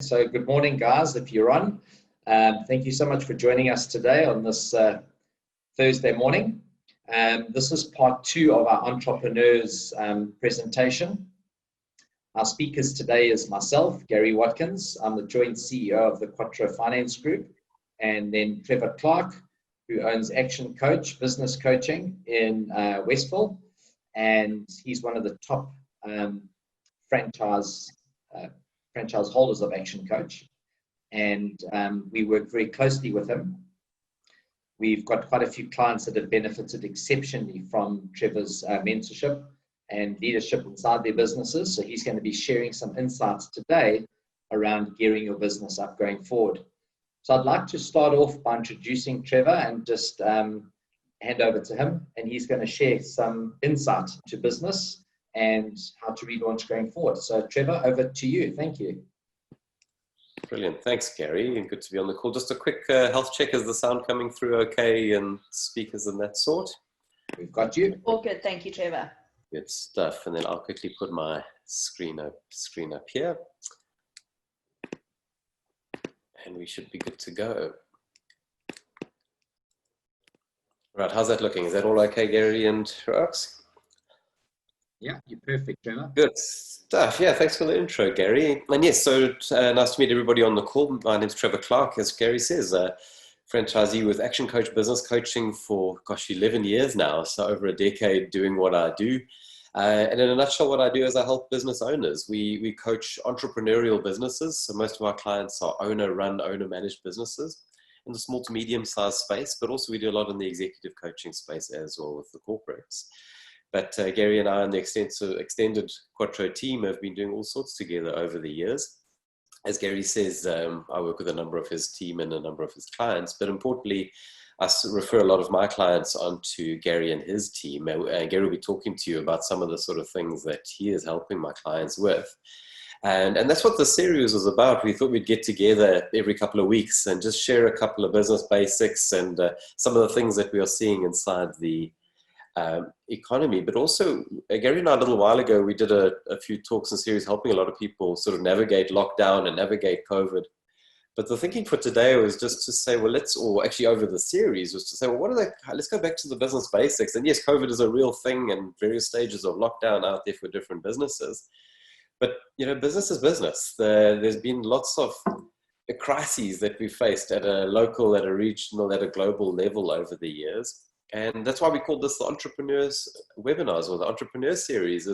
So good morning, guys, if you're on. Thank you so much for joining us today on this Thursday morning. This is part 2 of our entrepreneurs presentation. Our speakers today is myself, Gary Watkins. I'm the joint CEO of the Quattro Finance Group, and then Trevor Clark, who owns ActionCOACH business coaching in Westville, and he's one of the top franchise holders of ActionCOACH, and we work very closely with him. We've got quite a few clients that have benefited exceptionally from Trevor's mentorship and leadership inside their businesses, so he's going to be sharing some insights today around gearing your business up going forward. So I'd like to start off by introducing Trevor and just hand over to him, and he's going to share some insight to business and how to relaunch going forward. So Trevor, over to you. Thank you. Brilliant. Thanks, Gary, and good to be on the call. Just a quick health check. Is the sound coming through okay and speakers and that sort? We've got you. All good. Thank you, Trevor. Good stuff. And then I'll quickly put my screen up here. And we should be good to go. Right, how's that looking? Is that all okay, Gary and Rox? Yeah, you're perfect, Trevor. Good stuff. Yeah, thanks for the intro, Gary. And yes, so nice to meet everybody on the call. My name's Trevor Clark, as Gary says, franchisee with ActionCOACH business coaching for, 11 years now, so over a decade doing what I do. And in a nutshell, what I do is I help business owners. We coach entrepreneurial businesses, so most of our clients are owner-run, owner-managed businesses in the small to medium-sized space, but also we do a lot in the executive coaching space as well with the corporates. But Gary and I and the extended Quattro team have been doing all sorts together over the years. As Gary says, I work with a number of his team and a number of his clients, but importantly, I refer a lot of my clients onto Gary and his team. And Gary will be talking to you about some of the sort of things that he is helping my clients with. And that's what the series was about. We thought we'd get together every couple of weeks and just share a couple of business basics and some of the things that we are seeing inside the economy. But also, Gary and I, a little while ago, we did a few talks and series helping a lot of people sort of navigate lockdown and navigate COVID. But the thinking for today was just to say, well, over the series was to say, well, let's go back to the business basics. And yes, COVID is a real thing and various stages of lockdown out there for different businesses. But, business is business. There's been lots of crises that we faced at a local, at a regional, at a global level over the years. And that's why we called this the Entrepreneurs Webinars or the Entrepreneur Series.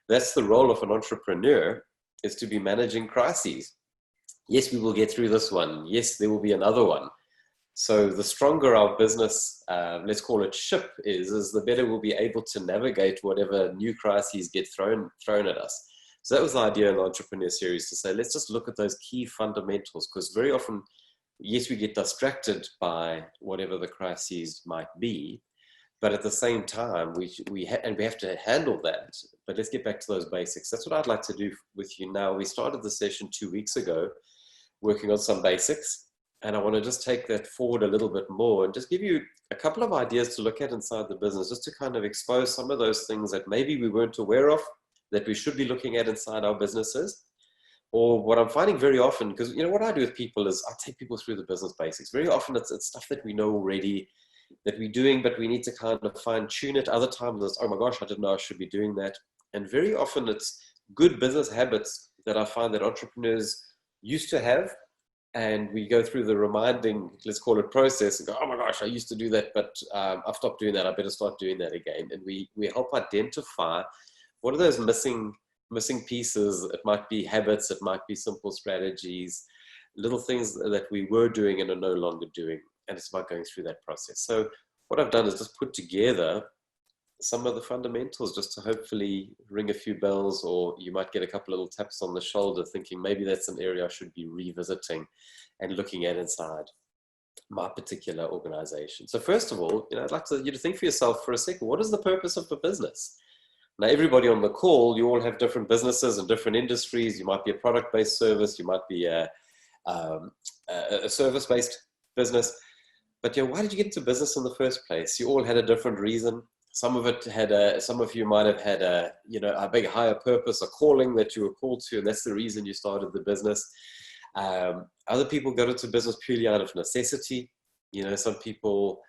That's the role of an entrepreneur, is to be managing crises. Yes, we will get through this one. Yes, there will be another one. So the stronger our business, let's call it ship, is the better we'll be able to navigate whatever new crises get thrown at us. So that was the idea in the Entrepreneur Series, to say, let's just look at those key fundamentals, because very often, yes, we get distracted by whatever the crises might be, but at the same time, we have to handle that. But let's get back to those basics. That's what I'd like to do with you now. We started the session 2 weeks ago, working on some basics, and I want to just take that forward a little bit more and just give you a couple of ideas to look at inside the business, just to kind of expose some of those things that maybe we weren't aware of, that we should be looking at inside our businesses. Or what I'm finding very often, because what I do with people is I take people through the business basics. Very often it's stuff that we know already, that we're doing, but we need to kind of fine tune it. Other times it's, oh my gosh, I didn't know I should be doing that. And very often it's good business habits that I find that entrepreneurs used to have. And we go through the reminding, let's call it process, and go, oh my gosh, I used to do that, but I've stopped doing that. I better start doing that again. And we help identify what are those missing pieces. It might be habits, it might be simple strategies, little things that we were doing and are no longer doing. And it's about going through that process. So what I've done is just put together some of the fundamentals, just to hopefully ring a few bells, or you might get a couple of little taps on the shoulder thinking maybe that's an area I should be revisiting and looking at inside my particular organization. So first of all, I'd like you to think for yourself for a second, what is the purpose of a business? Now, everybody on the call, you all have different businesses and different industries. You might be a product-based service. You might be a service-based business. But why did you get into business in the first place? You all had a different reason. Some of you might have had a big higher purpose, a calling that you were called to, and that's the reason you started the business. Other people go into business purely out of necessity. You know, some people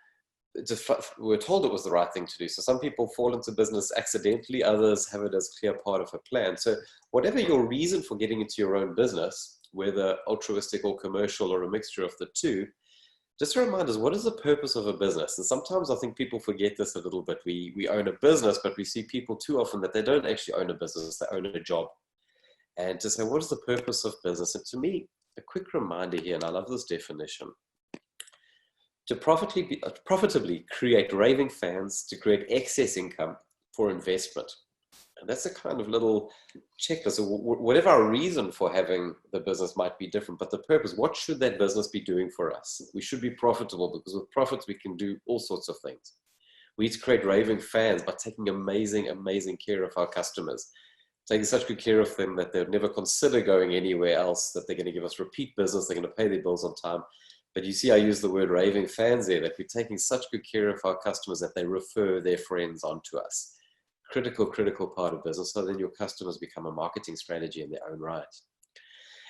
just were told it was the right thing to do. So some people fall into business accidentally, others have it as clear part of a plan. So whatever your reason for getting into your own business, whether altruistic or commercial or a mixture of the two, just a reminder, what is the purpose of a business? And sometimes I think people forget this a little bit. We own a business, but we see people too often that they don't actually own a business, they own a job. And to say, what is the purpose of business? And to me, a quick reminder here, and I love this definition, to profitably create raving fans, to create excess income for investment. And that's a kind of little checklist. So whatever our reason for having the business might be different, but the purpose, what should that business be doing for us? We should be profitable, because with profits, we can do all sorts of things. We need to create raving fans by taking amazing, amazing care of our customers, taking such good care of them that they'll never consider going anywhere else, that they're going to give us repeat business, they're going to pay their bills on time. But you see, I use the word raving fans there, that we're taking such good care of our customers that they refer their friends onto us. Critical part of business. So then your customers become a marketing strategy in their own right.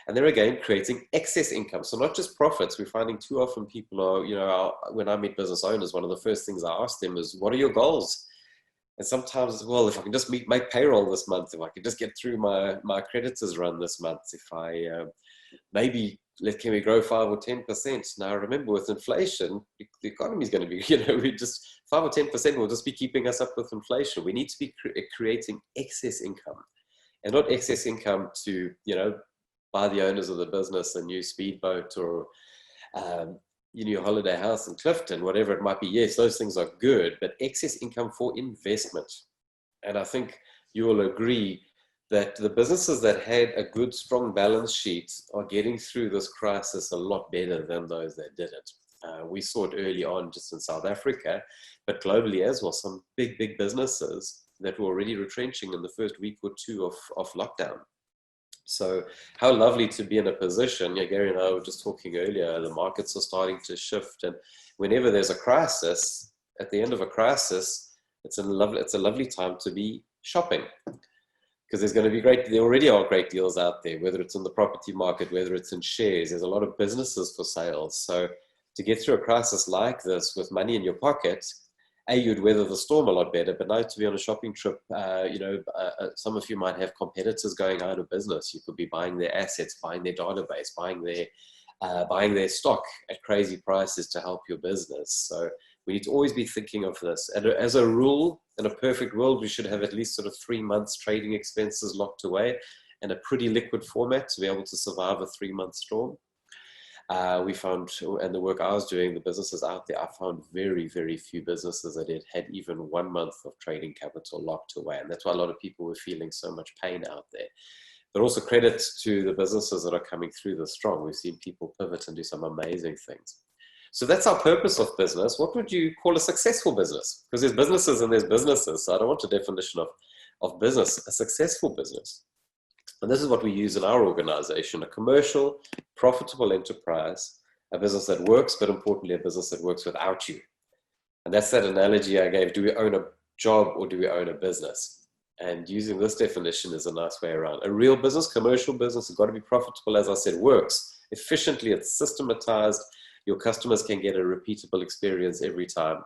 And then again, creating excess income. So not just profits. We're finding too often people are, you know, when I meet business owners, one of the first things I ask them is, what are your goals? And sometimes, well, if I can just make payroll this month, if I can just get through my creditors run this month, if I maybe can we grow 5 or 10%? Now remember, with inflation, the economy is going to be, you know, we just 5 or 10% will just be keeping us up with inflation. We need to be creating excess income, and not excess income to, you know, buy the owners of the business a new speedboat or your holiday house in Clifton, whatever it might be. Yes, those things are good, but excess income for investment. And I think you will agree that the businesses that had a good, strong balance sheet are getting through this crisis a lot better than those that didn't. We saw it early on just in South Africa, but globally as well, some big businesses that were already retrenching in the first week or two of lockdown. So how lovely to be in a position, Gary and I were just talking earlier, the markets are starting to shift, and whenever there's a crisis, at the end of a crisis, it's a lovely time to be shopping. Because there's going to be there already are great deals out there, whether it's in the property market, whether it's in shares. There's a lot of businesses for sale. So to get through a crisis like this with money in your pocket, you'd weather the storm a lot better. But now to be on a shopping trip, some of you might have competitors going out of business. You could be buying their assets, buying their database, buying their stock at crazy prices to help your business. So we need to always be thinking of this. And as a rule, in a perfect world, we should have at least sort of 3 months trading expenses locked away in a pretty liquid format to be able to survive a 3-month storm. We found, and the work I was doing, the businesses out there, I found very few businesses that had even 1 month of trading capital locked away. And that's why a lot of people were feeling so much pain out there. But also credit to the businesses that are coming through this strong. We've seen people pivot and do some amazing things. So that's our purpose of business. What would you call a successful business? Because there's businesses and there's businesses. So I don't want a definition of business, a successful business. And this is what we use in our organization: a commercial, profitable enterprise, a business that works, but importantly, a business that works without you. And that's that analogy I gave. Do we own a job or do we own a business? And using this definition is a nice way around. A real business, commercial business, has got to be profitable, as I said, works efficiently, it's systematized. Your customers can get a repeatable experience every time.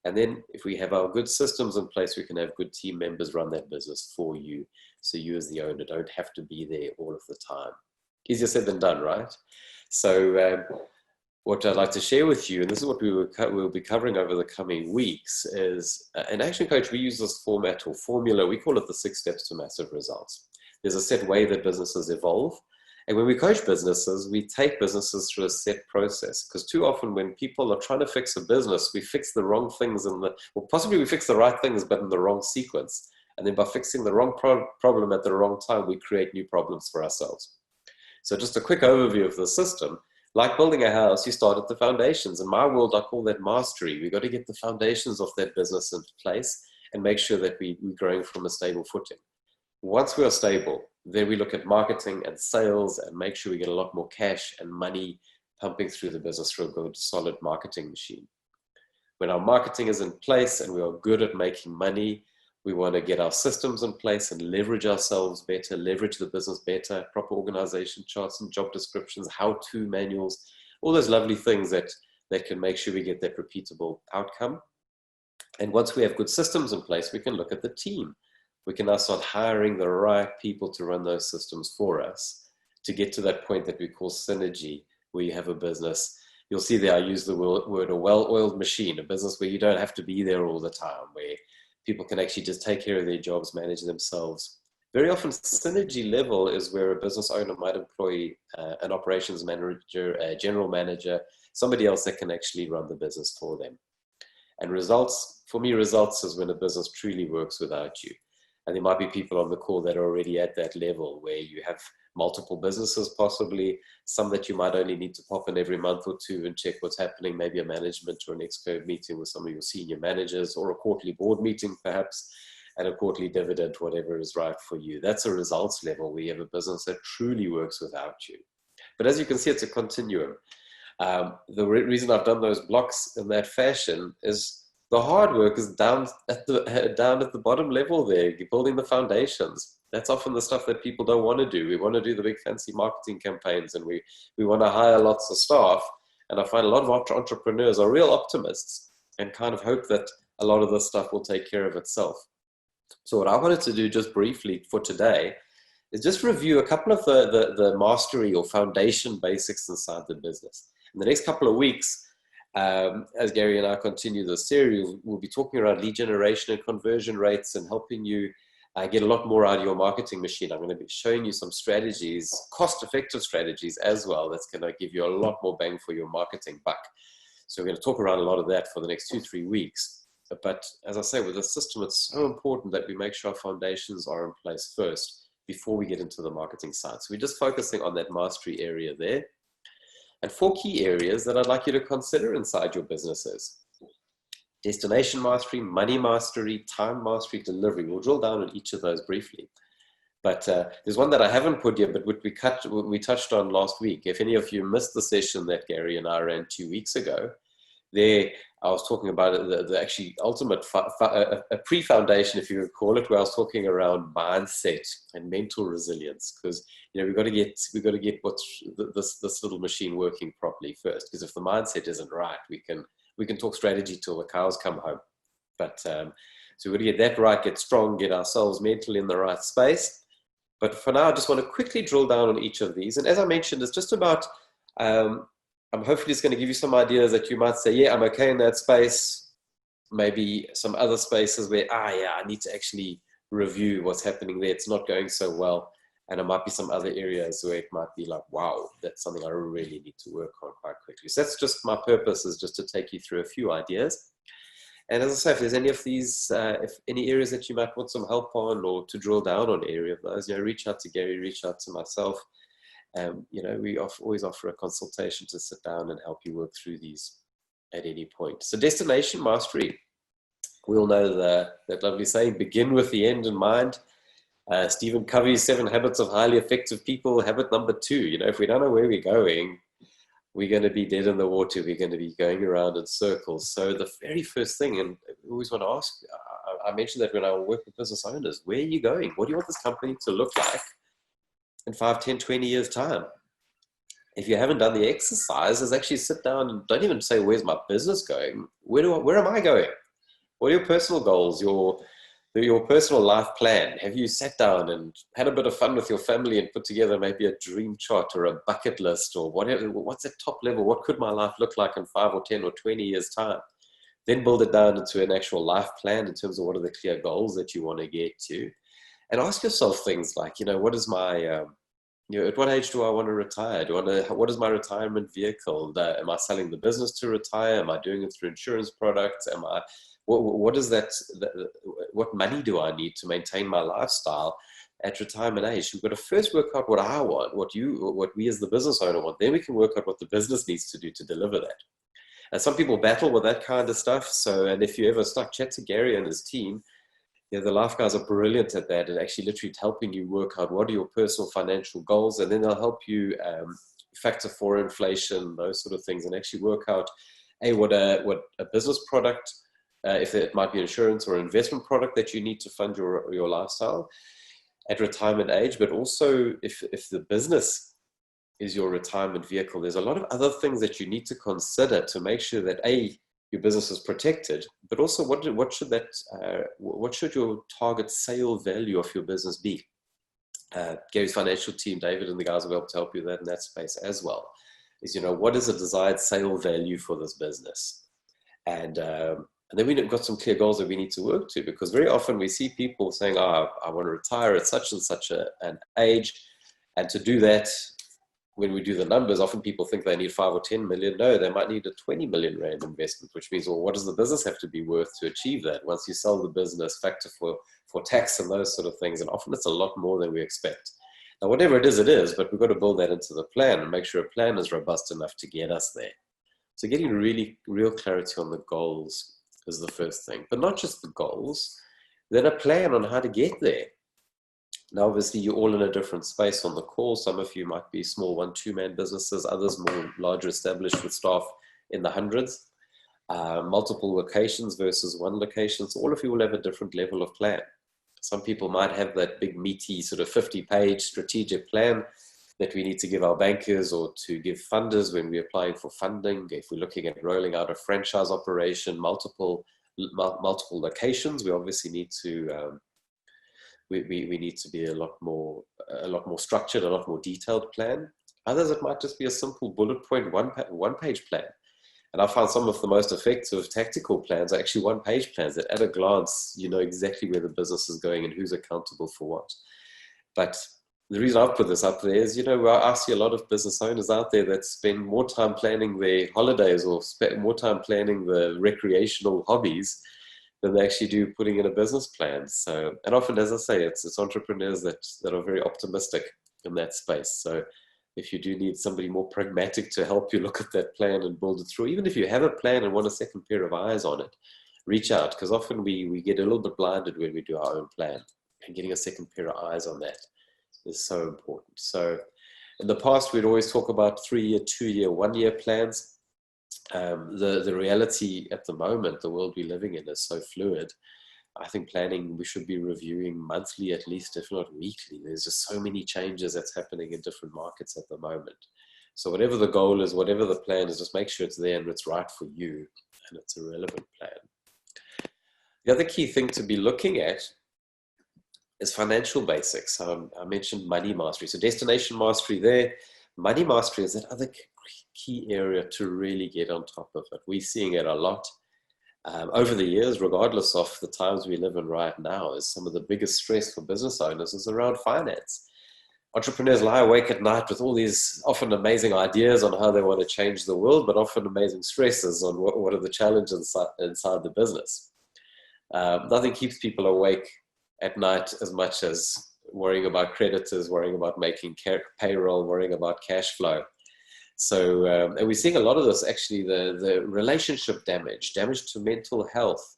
And then if we have our good systems in place, we can have good team members run that business for you. So you as the owner don't have to be there all of the time. Easier said than done, right? So what I'd like to share with you, and this is what we'll be covering over the coming weeks, is in Action Coach, we use this format or formula. We call it the 6 steps to massive results. There's a set way that businesses evolve. And when we coach businesses, we take businesses through a set process, because too often when people are trying to fix a business, we fix the wrong things possibly we fix the right things, but in the wrong sequence. And then by fixing the wrong problem at the wrong time, we create new problems for ourselves. So just a quick overview of the system. Like building a house, you start at the foundations. In my world, I call that mastery. We've got to get the foundations of that business into place and make sure that we're growing from a stable footing. Once we are stable, then we look at marketing and sales and make sure we get a lot more cash and money pumping through the business through a good, solid marketing machine. When our marketing is in place and we are good at making money, We want to get our systems in place and leverage ourselves better, leverage the business better, proper organization charts and job descriptions, how-to manuals, all those lovely things that can make sure we get that repeatable outcome. And once we have good systems in place, we can look at the team. We can now start hiring the right people to run those systems for us to get to that point that we call synergy, where you have a business. You'll see there I use the word a well-oiled machine, a business where you don't have to be there all the time, where people can actually just take care of their jobs, manage themselves. Very often, synergy level is where a business owner might employ an operations manager, a general manager, somebody else that can actually run the business for them. And results, for me, results is when a business truly works without you. And there might be people on the call that are already at that level where you have multiple businesses, possibly some that you might only need to pop in every month or two and check what's happening, maybe a management or an exco meeting with some of your senior managers, or a quarterly board meeting perhaps, and a quarterly dividend, whatever is right for you. That's a results level where you have a business that truly works without you. But as you can see, it's a continuum. The reason I've done those blocks in that fashion is the hard work is down at the bottom level there, building the foundations. That's often the stuff that people don't want to do. We want to do the big fancy marketing campaigns, and we want to hire lots of staff. And I find a lot of entrepreneurs are real optimists and kind of hope that a lot of this stuff will take care of itself. So what I wanted to do just briefly for today is just review a couple of the mastery or foundation basics inside the business. In the next couple of weeks, as Gary and I continue the series, we'll be talking around lead generation and conversion rates and helping you get a lot more out of your marketing machine. I'm going to be showing you some strategies, cost-effective strategies as well, that's going to give you a lot more bang for your marketing buck. So we're going to talk around a lot of that for the next 2-3 weeks. But as I say, with the system, it's so important that we make sure our foundations are in place first before we get into the marketing side. So we're just focusing on that mastery area there. And 4 key areas that I'd like you to consider inside your businesses: destination mastery, money mastery, time mastery, delivery. We'll drill down on each of those briefly. But there's one that I haven't put yet, but we touched on last week. If any of you missed the session that Gary and I ran 2 weeks ago, there I was talking about the actually ultimate a pre-foundation, if you would call it, where I was talking around mindset and mental resilience, because we've got to get what's this little machine working properly first. Because if the mindset isn't right, we can talk strategy till the cows come home. But so we've got to get that right, get strong, get ourselves mentally in the right space. But for now, I just want to quickly drill down on each of these. And as I mentioned, it's just about I'm hopefully just going to give you some ideas that you might say, yeah, I'm okay in that space. Maybe some other spaces where, I need to actually review what's happening there. It's not going so well. And there might be some other areas where it might be like, wow, that's something I really need to work on quite quickly. So that's just my purpose, is just to take you through a few ideas. And as I say, if there's any of these, if any areas that you might want some help on, or to drill down on area of those, reach out to Gary, reach out to myself. We always offer a consultation to sit down and help you work through these at any point. So destination mastery, we all know that lovely saying, begin with the end in mind. Stephen Covey's 7 Habits of Highly Effective People, habit number 2. If we don't know where we're going, we're going to be dead in the water. We're going to be going around in circles. So the very first thing, and we always want to ask, I mentioned that when I work with business owners, where are you going? What do you want this company to look like in 5, 10, 20 years' time? If you haven't done the exercise, is actually sit down and don't even say, where's my business going? Where am I going? What are your personal goals, your personal life plan? Have you sat down and had a bit of fun with your family and put together maybe a dream chart or a bucket list or whatever? What's that top level? What could my life look like in 5 or 10 or 20 years' time? Then build it down into an actual life plan in terms of what are the clear goals that you want to get to. And ask yourself things like, what is my, at what age do I want to retire? What is my retirement vehicle? Am I selling the business to retire? Am I doing it through insurance products? What is that? What money do I need to maintain my lifestyle at retirement age? We've got to first work out what I want, what we as the business owner want. Then we can work out what the business needs to do to deliver that. And some people battle with that kind of stuff. And if you ever chat to Gary and his team, the life guys are brilliant at that, and actually literally helping you work out what are your personal financial goals, and then they'll help you factor for inflation, those sort of things, and actually work out what a business product if it might be insurance or investment product that you need to fund your lifestyle at retirement age, but also if the business is your retirement vehicle, there's a lot of other things that you need to consider to make sure that your business is protected, but also what should your target sale value of your business be? Gary's financial team, David and the guys will be able to help you in that space as well. Is, what is a desired sale value for this business? And then we've got some clear goals that we need to work to, because very often we see people saying, I want to retire at such and such an age. And to do that, when we do the numbers, often people think they need 5 or 10 million. No, they might need a 20 million rand investment, which means, well, what does the business have to be worth to achieve that? Once you sell the business, factor for tax and those sort of things. And often it's a lot more than we expect. Now, whatever it is, but we've got to build that into the plan and make sure a plan is robust enough to get us there. So getting real clarity on the goals is the first thing, but not just the goals, then a plan on how to get there. Now, obviously, you're all in a different space on the call. Some of you might be small 1-2-man businesses, others more larger established with staff in the hundreds, multiple locations versus one location. So all of you will have a different level of plan. Some people might have that big meaty sort of 50-page strategic plan that we need to give our bankers or to give funders when we're applying for funding. If we're looking at rolling out a franchise operation, multiple locations, we obviously need to we need to be a lot more structured, a lot more detailed plan. Others, it might just be a simple bullet point, one-page plan. And I found some of the most effective tactical plans are actually one-page plans that at a glance, you know exactly where the business is going and who's accountable for what. But the reason I've put this up there is, I see a lot of business owners out there that spend more time planning their holidays or spend more time planning the recreational hobbies than they actually do putting in a business plan. So, and often, as I say, it's entrepreneurs that are very optimistic in that space. So if you do need somebody more pragmatic to help you look at that plan and build it through, even if you have a plan and want a second pair of eyes on it, reach out, because often we get a little bit blinded when we do our own plan, and getting a second pair of eyes on that is so important. So in the past, we'd always talk about 3-year, 2-year, 1-year plans. The reality at the moment, the world we're living in is so fluid. I think planning, we should be reviewing monthly at least, if not weekly. There's just so many changes that's happening in different markets at the moment. So whatever the goal is, whatever the plan is, just make sure it's there and it's right for you and it's a relevant plan. The other key thing to be looking at is financial basics. I mentioned money mastery. So destination mastery there. Money mastery is that other key area to really get on top of it. We're seeing it a lot. Over the years, regardless of the times we live in right now, is some of the biggest stress for business owners is around finance. Entrepreneurs lie awake at night with all these often amazing ideas on how they want to change the world, but often amazing stresses on what are the challenges inside the business. Nothing keeps people awake at night as much as worrying about creditors, worrying about making payroll, worrying about cash flow. So, and we're seeing a lot of this, actually, the relationship damage to mental health,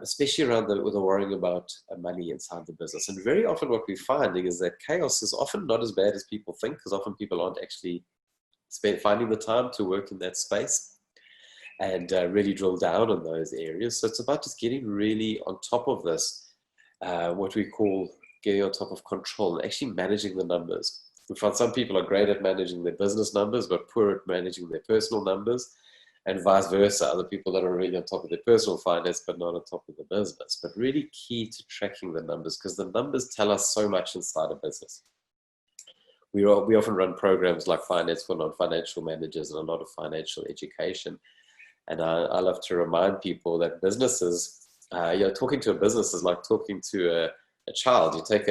especially around the worrying about money inside the business. And very often what we're finding is that chaos is often not as bad as people think, because often people aren't actually finding the time to work in that space and really drill down on those areas. So it's about just getting really on top of this, what we call getting on top of control and actually managing the numbers. We find some people are great at managing their business numbers, but poor at managing their personal numbers, and vice versa. Other people that are really on top of their personal finance, but not on top of the business. But really key to tracking the numbers, because the numbers tell us so much inside a business. We often run programs like Finance for Non-Financial Managers and a lot of financial education. And I love to remind people that businesses, talking to a business is like talking to a child. You take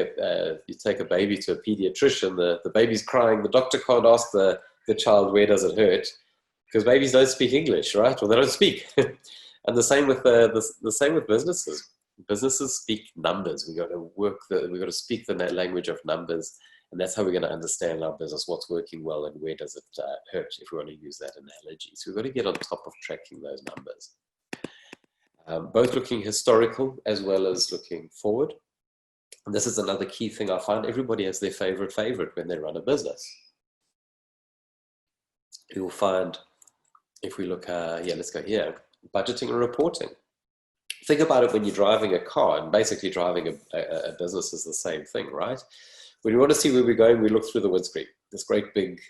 a baby to a pediatrician, the baby's crying, the doctor can't ask the child, where does it hurt? Because babies don't speak English, right? Or they don't speak. And the same with businesses. Businesses speak numbers. We got to speak the language of numbers, and that's how we're going to understand our business, what's working well and where does it hurt, if we want to use that analogy. So we've got to get on top of tracking those numbers, both looking historical as well as looking forward. And this is another key thing I find. Everybody has their favorite when they run a business. You'll find, if we look, let's go here, budgeting and reporting. Think about it when you're driving a car, and basically driving a business is the same thing, right? When we want to see where we're going, we look through the windscreen, this great big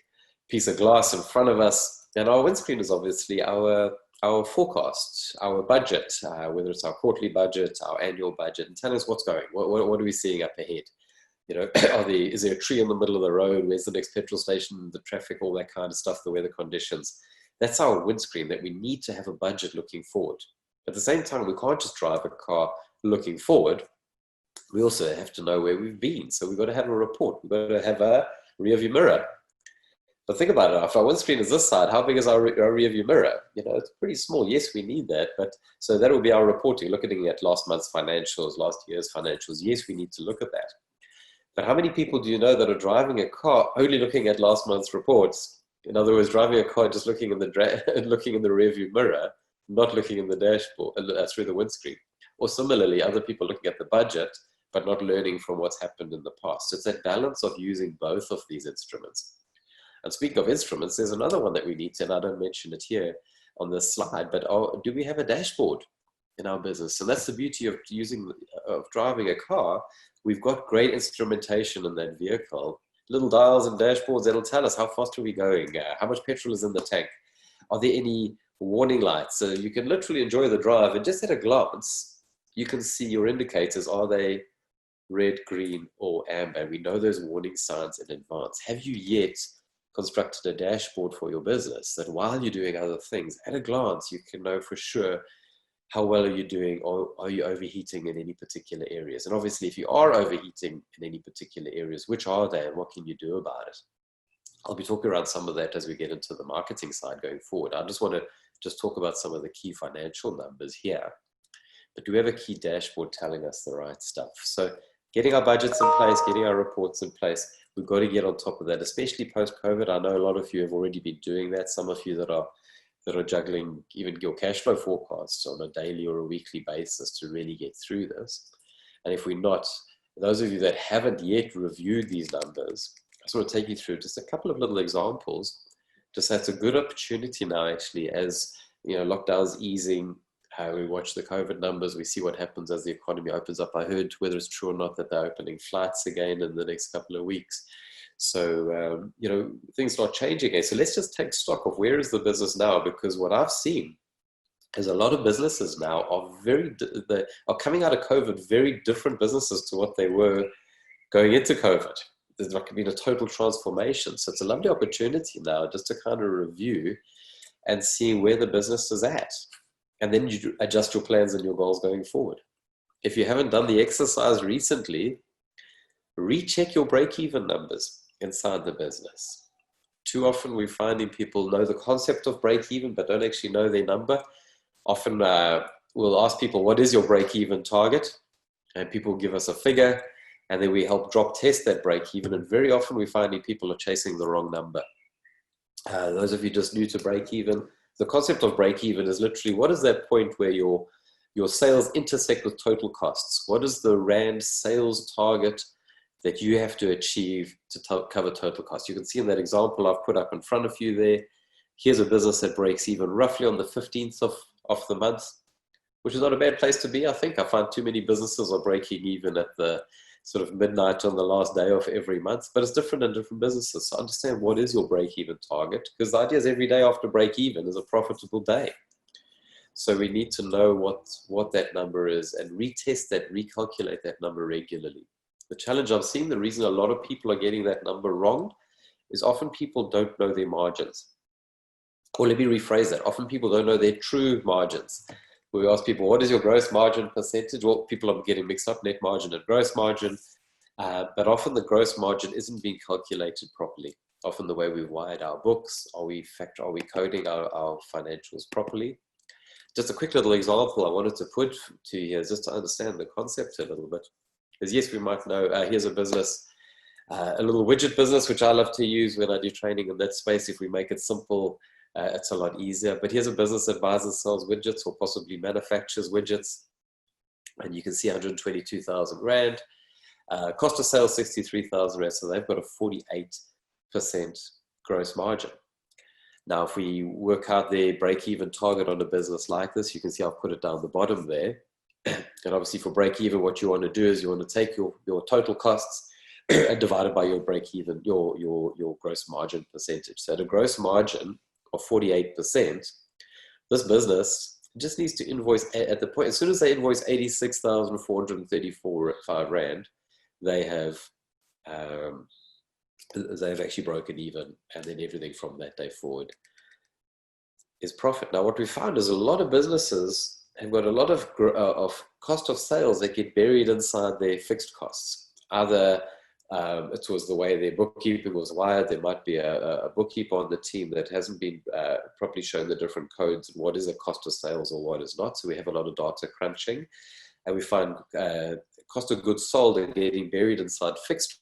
piece of glass in front of us. And our windscreen is obviously our forecast, our budget, whether it's our quarterly budget, our annual budget, and tell us what's going. What are we seeing up ahead? You know, is there a tree in the middle of the road? Where's the next petrol station? The traffic, all that kind of stuff, the weather conditions. That's our windscreen, that we need to have a budget looking forward. At the same time, we can't just drive a car looking forward. We also have to know where we've been. So we've got to have a report. We've got to have a rear view mirror. But think about it. If our windscreen is this side, how big is our rear view mirror? You know, it's pretty small. Yes, we need that. But so that will be our reporting, looking at last month's financials, last year's financials. Yes, we need to look at that. But how many people do you know that are driving a car only looking at last month's reports? In other words, driving a car just looking in the rear view mirror, not looking in the dashboard through the windscreen. Or similarly, other people looking at the budget, but not learning from what's happened in the past. So it's that balance of using both of these instruments. And speaking of instruments, there's another one that we need to, and I don't mention it here on this slide, but do we have a dashboard in our business? And that's the beauty of driving a car. We've got great instrumentation in that vehicle, little dials and dashboards that'll tell us how fast are we going, how much petrol is in the tank, are there any warning lights? So you can literally enjoy the drive, and just at a glance, you can see your indicators. Are they red, green, or amber? We know those warning signs in advance. Have you yet constructed a dashboard for your business that while you're doing other things, at a glance, you can know for sure how well are you doing, or are you overheating in any particular areas? And obviously, if you are overheating in any particular areas, which are they and what can you do about it? I'll be talking around some of that as we get into the marketing side going forward. I just want to talk about some of the key financial numbers here. But do we have a key dashboard telling us the right stuff? So getting our budgets in place, getting our reports in place, we've got to get on top of that, especially post-COVID. I know a lot of you have already been doing that. Some of you that are juggling even your cash flow forecasts on a daily or a weekly basis to really get through this. And if we're not, those of you that haven't yet reviewed these numbers, I just want to take you through just a couple of little examples. Just that's a good opportunity now, actually, as you know, lockdown's easing. We watch the COVID numbers, we see what happens as the economy opens up. I heard, whether it's true or not, that they're opening flights again in the next couple of weeks. So, you know, things start changing again. So let's just take stock of where is the business now, because what I've seen is a lot of businesses now are coming out of COVID very different businesses to what they were going into COVID. There's like been a total transformation. So it's a lovely opportunity now just to kind of review and see where the business is at. And then you adjust your plans and your goals going forward. If you haven't done the exercise recently, recheck your break-even numbers inside the business. Too often we're finding people know the concept of break-even, but don't actually know their number. Often we'll ask people, what is your break-even target? And people give us a figure, and then we help drop test that break-even. And very often we're finding people are chasing the wrong number. Those of you just new to break-even, the concept of break-even is literally, what is that point where your sales intersect with total costs? What is the Rand sales target that you have to achieve to cover total costs? You can see in that example I've put up in front of you there, here's a business that breaks even roughly on the 15th of the month, which is not a bad place to be, I think. I find too many businesses are breaking even at the sort of midnight on the last day of every month, but it's different in different businesses. So understand, what is your break-even target? Because the idea is every day after break-even is a profitable day. So we need to know what that number is and retest that, recalculate that number regularly. The challenge I'm seeing, the reason a lot of people are getting that number wrong, is often people don't know their margins. Or let me rephrase that. Often people don't know their true margins. We ask people, what is your gross margin percentage? Well, people are getting mixed up, net margin and gross margin. But often the gross margin isn't being calculated properly. Often the way we've wired our books, are we coding our financials properly? Just a quick little example I wanted to put to you here, just to understand the concept a little bit. Because yes, we might know, here's a business, a little widget business, which I love to use when I do training in that space. If we make it simple, it's a lot easier. But here's a business that buys and sells widgets, or possibly manufactures widgets. And you can see 122,000 Rand. Cost of sales, 63,000 Rand. So they've got a 48% gross margin. Now, if we work out their break-even target on a business like this, you can see I've put it down the bottom there. And obviously for break even, what you want to do is you want to take your total costs and divide it by your break even, your gross margin percentage. So at a gross margin of 48%, this business just needs to invoice at the point, as soon as they invoice 86,434 Rand, they've actually broken even, and then everything from that day forward is profit. Now, what we found is a lot of businesses have got a lot of cost of sales that get buried inside their fixed costs. Either it was the way their bookkeeping was wired. There might be a bookkeeper on the team that hasn't been properly shown the different codes and what is a cost of sales or what is not. So we have a lot of data crunching, and we find cost of goods sold are getting buried inside fixed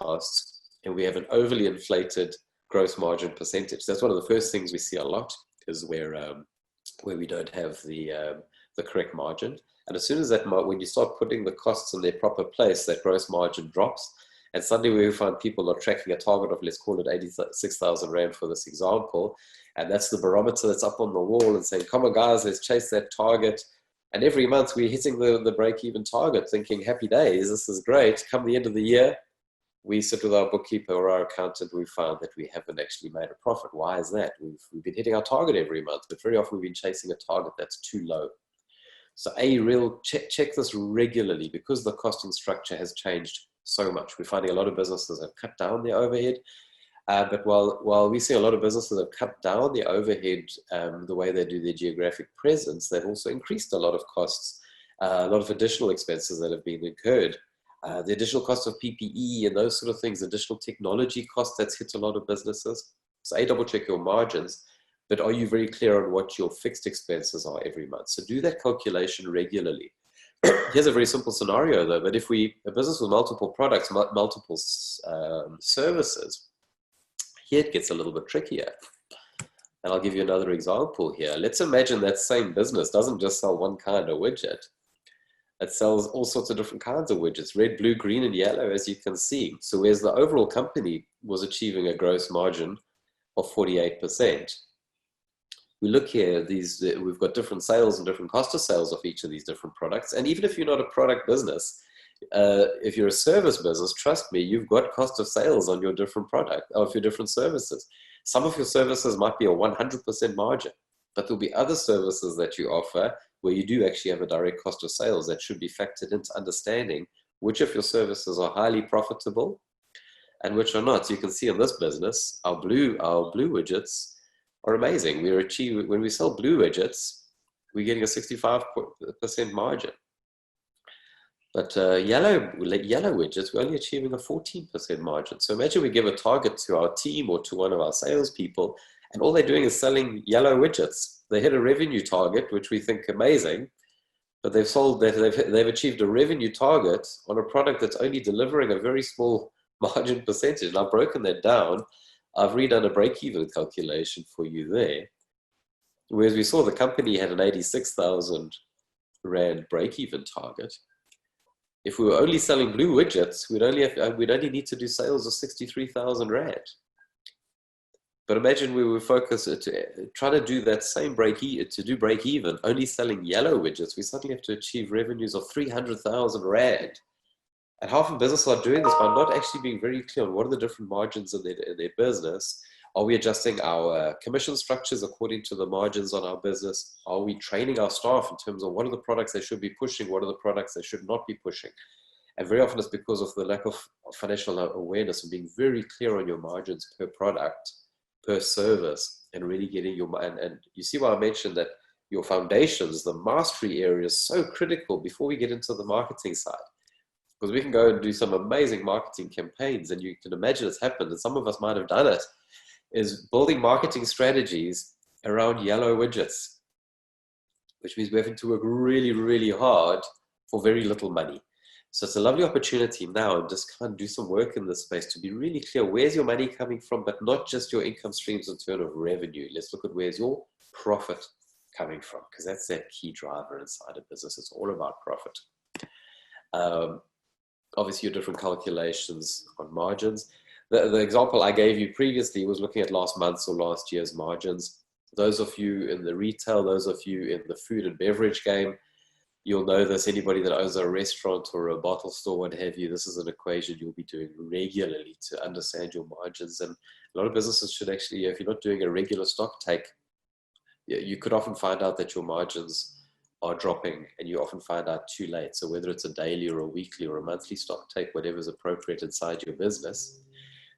costs, and we have an overly inflated gross margin percentage. That's one of the first things we see a lot, is where we don't have the correct margin. And as soon as that, when you start putting the costs in their proper place, that gross margin drops. And suddenly we find people are tracking a target of, let's call it 86,000 Rand for this example. And that's the barometer that's up on the wall and saying, come on guys, let's chase that target. And every month we're hitting the break-even target, thinking happy days, this is great. Come the end of the year, we sit with our bookkeeper or our accountant, we found that we haven't actually made a profit. Why is that? We've been hitting our target every month, but very often we've been chasing a target that's too low. So check this regularly, because the costing structure has changed so much. We're finding a lot of businesses have cut down their overhead, but while we see a lot of businesses have cut down their overhead, the way they do their geographic presence, they've also increased a lot of costs, a lot of additional expenses that have been incurred. The additional cost of PPE and those sort of things, additional technology costs that's hit a lot of businesses. So double check your margins, but are you very clear on what your fixed expenses are every month? So do that calculation regularly. Here's a very simple scenario though, but if a business with multiple products, multiple services, here it gets a little bit trickier. And I'll give you another example here. Let's imagine that same business doesn't just sell one kind of widget. It sells all sorts of different kinds of widgets, red, blue, green, and yellow, as you can see. So whereas the overall company was achieving a gross margin of 48%, we look here, we've got different sales and different cost of sales of each of these different products. And even if you're not a product business, if you're a service business, trust me, you've got cost of sales on your different product, of your different services. Some of your services might be a 100% margin, but there'll be other services that you offer where you do actually have a direct cost of sales that should be factored into understanding which of your services are highly profitable and which are not. So you can see in this business, our blue widgets are amazing. When we sell blue widgets, we're getting a 65% margin. But yellow widgets, we're only achieving a 14% margin. So imagine we give a target to our team or to one of our salespeople, and all they're doing is selling yellow widgets. They hit a revenue target, which we think amazing, but they've achieved a revenue target on a product that's only delivering a very small margin percentage. And I've broken that down. I've redone a break-even calculation for you there. Whereas we saw the company had an 86,000 Rand break-even target. If we were only selling blue widgets, we'd only need to do sales of 63,000 Rand. But imagine we were focused to try to do that same break-even, only selling yellow widgets. We suddenly have to achieve revenues of 300,000 Rand. And half of businesses are doing this by not actually being very clear on what are the different margins in their business. Are we adjusting our commission structures according to the margins on our business? Are we training our staff in terms of what are the products they should be pushing? What are the products they should not be pushing? And very often it's because of the lack of financial awareness and being very clear on your margins per product, per service, and really getting and you see why I mentioned that your foundations, the mastery area is so critical before we get into the marketing side. Because we can go and do some amazing marketing campaigns, and you can imagine it's happened, and some of us might have done it, is building marketing strategies around yellow widgets, which means we're having to work really, really hard for very little money. So it's a lovely opportunity now and just kind of do some work in this space to be really clear, where's your money coming from, but not just your income streams in terms of revenue. Let's look at where's your profit coming from, because that's that key driver inside a business. It's all about profit. Obviously, your different calculations on margins. The example I gave you previously was looking at last month's or last year's margins. Those of you in the retail, those of you in the food and beverage game, You'll know this, anybody that owns a restaurant or a bottle store, what have you, this is an equation you'll be doing regularly to understand your margins. And a lot of businesses should actually, if you're not doing a regular stock take, you could often find out that your margins are dropping, and you often find out too late. So whether it's a daily or a weekly or a monthly stock take, whatever is appropriate inside your business,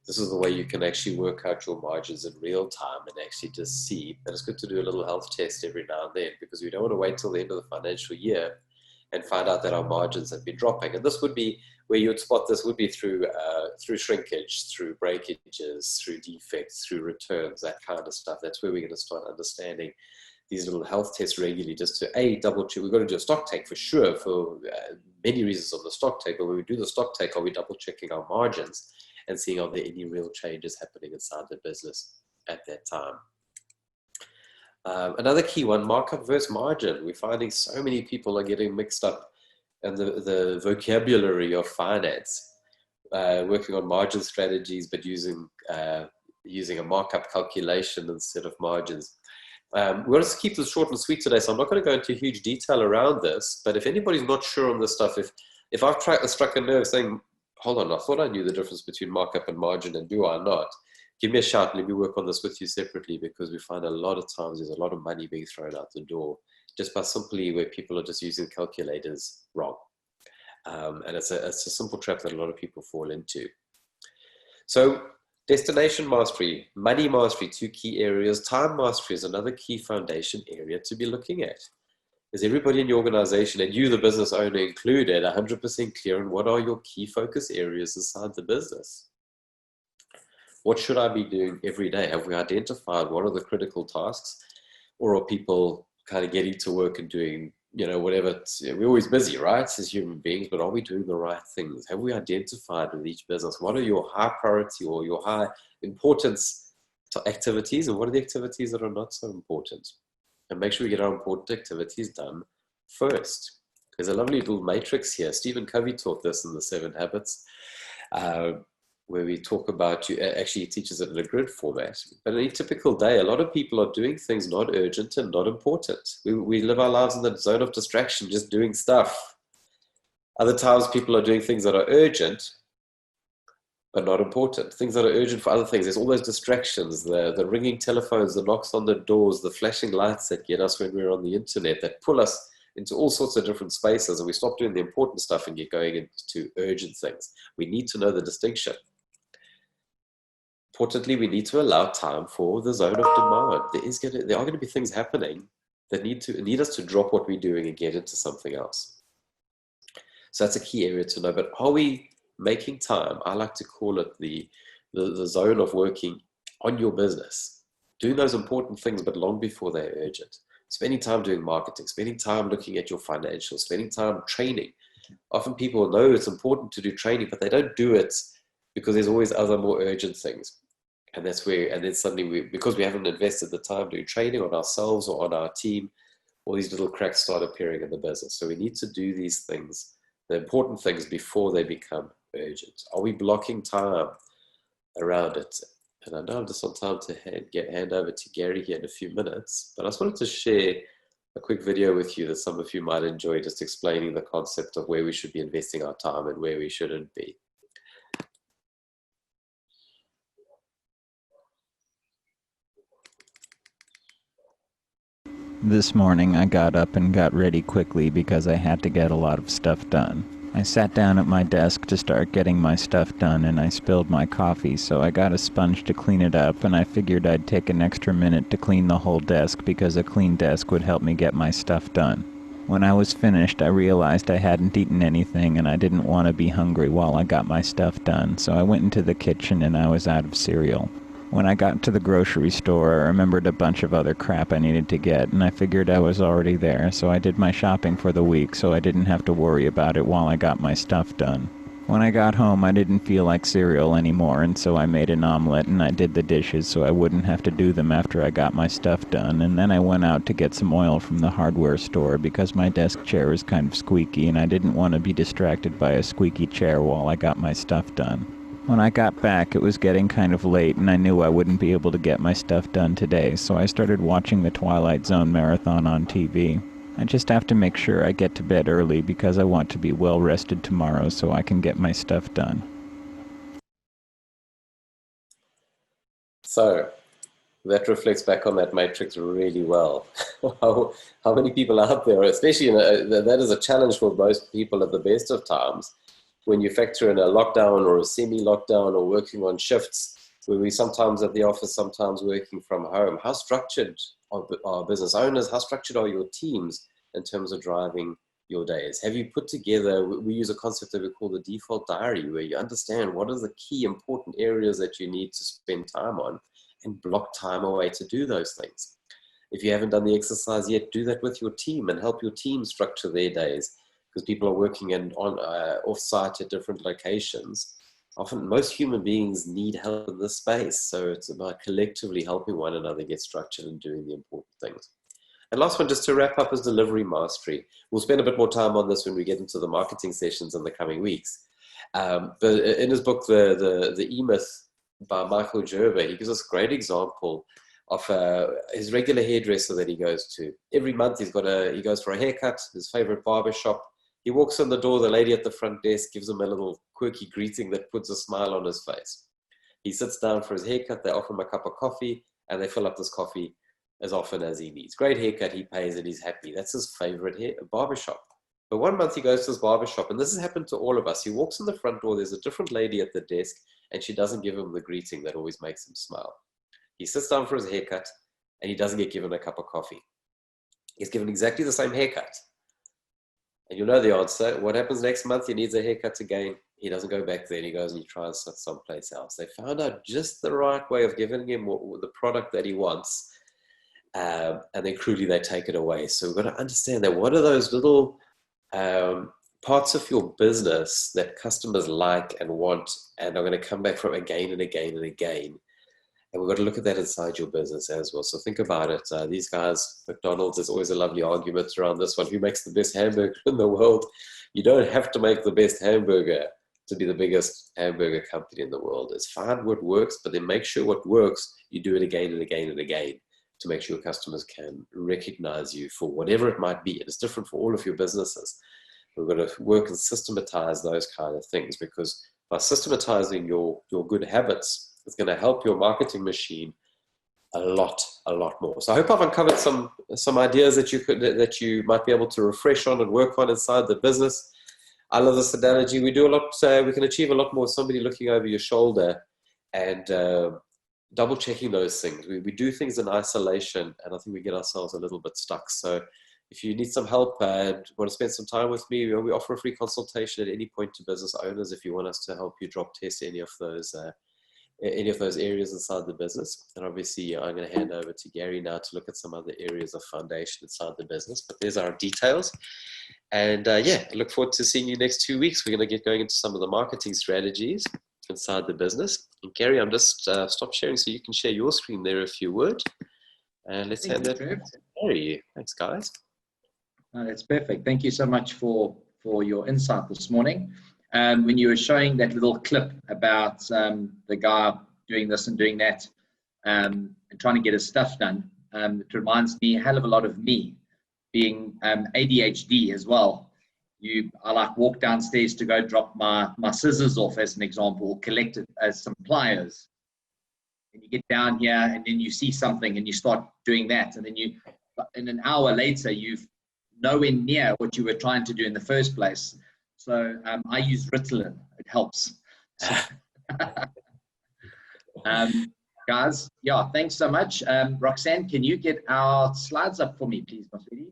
this is the way you can actually work out your margins in real time and actually just see. And it's good to do a little health test every now and then, because we don't want to wait till the end of the financial year and find out that our margins have been dropping. And this would be where you would spot this would be through shrinkage, through breakages, through defects, through returns, that kind of stuff. That's where we're going to start understanding these little health tests regularly, just to double check. We've got to do a stock take for sure, for many reasons on the stock take. But when we do the stock take, are we double checking our margins and seeing are there any real changes happening inside the business at that time? Another key one, markup versus margin. We're finding so many people are getting mixed up in the vocabulary of finance, working on margin strategies, but using a markup calculation instead of margins. We want to keep this short and sweet today, so I'm not going to go into huge detail around this, but if anybody's not sure on this stuff, if I've struck a nerve saying, hold on, I thought I knew the difference between markup and margin, and do I not? Give me a shout and let me work on this with you separately, because we find a lot of times there's a lot of money being thrown out the door just by simply where people are just using calculators wrong. And it's a simple trap that a lot of people fall into. So destination mastery, money mastery, two key areas. Time mastery is another key foundation area to be looking at. Is everybody in your organization, and you, the business owner included, 100% clear on what are your key focus areas inside the business? What should I be doing every day? Have we identified what are the critical tasks? Or are people kind of getting to work and doing, whatever? We're always busy, right, as human beings, but are we doing the right things? Have we identified with each business what are your high priority or your high importance activities, and what are the activities that are not so important? And make sure we get our important activities done first. There's a lovely little matrix here. Stephen Covey taught this in the 7 Habits, where we talk about, actually he teaches it in a grid format. But in a typical day, a lot of people are doing things not urgent and not important. We live our lives in the zone of distraction, just doing stuff. Other times people are doing things that are urgent, but not important. Things that are urgent for other things. There's all those distractions, the ringing telephones, the knocks on the doors, the flashing lights that get us when we're on the internet, that pull us into all sorts of different spaces, and we stop doing the important stuff and get going into urgent things. We need to know the distinction. Importantly, we need to allow time for the zone of demand. There are going to be things happening that need us to drop what we're doing and get into something else. So that's a key area to know. But are we making time? I like to call it the zone of working on your business, doing those important things, but long before they're urgent. Spending time doing marketing, spending time looking at your financials, spending time training. Often people know it's important to do training, but they don't do it because there's always other more urgent things. And that's where, and then suddenly because we haven't invested the time doing training on ourselves or on our team, all these little cracks start appearing in the business. So we need to do these things, the important things, before they become urgent. Are we blocking time around it? And I know I'm just on time to hand over to Gary here in a few minutes, but I just wanted to share a quick video with you that some of you might enjoy, just explaining the concept of where we should be investing our time and where we shouldn't be. This morning I got up and got ready quickly because I had to get a lot of stuff done. I sat down at my desk to start getting my stuff done, and I spilled my coffee, so I got a sponge to clean it up, and I figured I'd take an extra minute to clean the whole desk because a clean desk would help me get my stuff done. When I was finished, I realized I hadn't eaten anything and I didn't want to be hungry while I got my stuff done, so I went into the kitchen and I was out of cereal. When I got to the grocery store, I remembered a bunch of other crap I needed to get, and I figured I was already there, so I did my shopping for the week so I didn't have to worry about it while I got my stuff done. When I got home, I didn't feel like cereal anymore, and so I made an omelet and I did the dishes so I wouldn't have to do them after I got my stuff done, and then I went out to get some oil from the hardware store because my desk chair is kind of squeaky and I didn't want to be distracted by a squeaky chair while I got my stuff done. When I got back, it was getting kind of late, and I knew I wouldn't be able to get my stuff done today, so I started watching the Twilight Zone marathon on TV. I just have to make sure I get to bed early because I want to be well rested tomorrow so I can get my stuff done. So that reflects back on that matrix really well. how many people out there, especially that is a challenge for most people at the best of times, when you factor in a lockdown or a semi-lockdown or working on shifts, where we sometimes at the office, sometimes working from home. How structured are business owners? How structured are your teams in terms of driving your days? Have you put together, we use a concept that we call the default diary, where you understand what are the key important areas that you need to spend time on and block time away to do those things. If you haven't done the exercise yet, do that with your team and help your team structure their days, because people are working off-site at different locations. Often, most human beings need help in this space, so it's about collectively helping one another get structured and doing the important things. And last one, just to wrap up, is delivery mastery. We'll spend a bit more time on this when we get into the marketing sessions in the coming weeks. But in his book, the E-Myth by Michael Gerber, he gives us a great example of his regular hairdresser that he goes to. Every month he goes for a haircut, his favorite barber shop. He walks in the door, the lady at the front desk gives him a little quirky greeting that puts a smile on his face. He sits down for his haircut, they offer him a cup of coffee, and they fill up this coffee as often as he needs. Great haircut, he pays and he's happy. That's his favorite barber shop. But one month he goes to his barber shop, and this has happened to all of us. He walks in the front door, there's a different lady at the desk, and she doesn't give him the greeting that always makes him smile. He sits down for his haircut, and he doesn't get given a cup of coffee. He's given exactly the same haircut. And you'll know the answer. What happens next month? He needs a haircut again. He doesn't go back there. He goes and he tries someplace else. They found out just the right way of giving him the product that he wants. And then crudely they take it away. So we've got to understand that what are those little parts of your business that customers like and want and are going to come back from again and again and again. And we've got to look at that inside your business as well. So think about it. These guys, McDonald's, there's always a lovely argument around this one. Who makes the best hamburger in the world? You don't have to make the best hamburger to be the biggest hamburger company in the world. It's find what works, but then make sure what works, you do it again and again and again to make sure customers can recognize you for whatever it might be. It's different for all of your businesses. We've got to work and systematize those kind of things, because by systematizing your good habits, it's going to help your marketing machine a lot more. So I hope I've uncovered some ideas that you might be able to refresh on and work on inside the business. I love this analogy. We do a lot. We can achieve a lot more with somebody looking over your shoulder and double checking those things. We do things in isolation, and I think we get ourselves a little bit stuck. So if you need some help and want to spend some time with me, we offer a free consultation at any point to business owners if you want us to help you drop test any of those areas inside the business. And obviously I'm going to hand over to Gary now to look at some other areas of foundation inside the business, but there's our details. And I look forward to seeing you next 2 weeks. We're going to get going into some of the marketing strategies inside the business. And Gary, I'm just stop sharing so you can share your screen there if you would. And let's hand that to Gary. Thanks, guys. That's perfect. Thank you so much for your insight this morning. When you were showing that little clip about the guy doing this and doing that and trying to get his stuff done, it reminds me a hell of a lot of me being ADHD as well. I like walk downstairs to go drop my scissors off, as an example, collect it as some pliers. And you get down here and then you see something and you start doing that. And then in an hour later, you've nowhere near what you were trying to do in the first place. So I use Ritalin. It helps. Guys, thanks so much. Roxanne, can you get our slides up for me, please, my sweetie?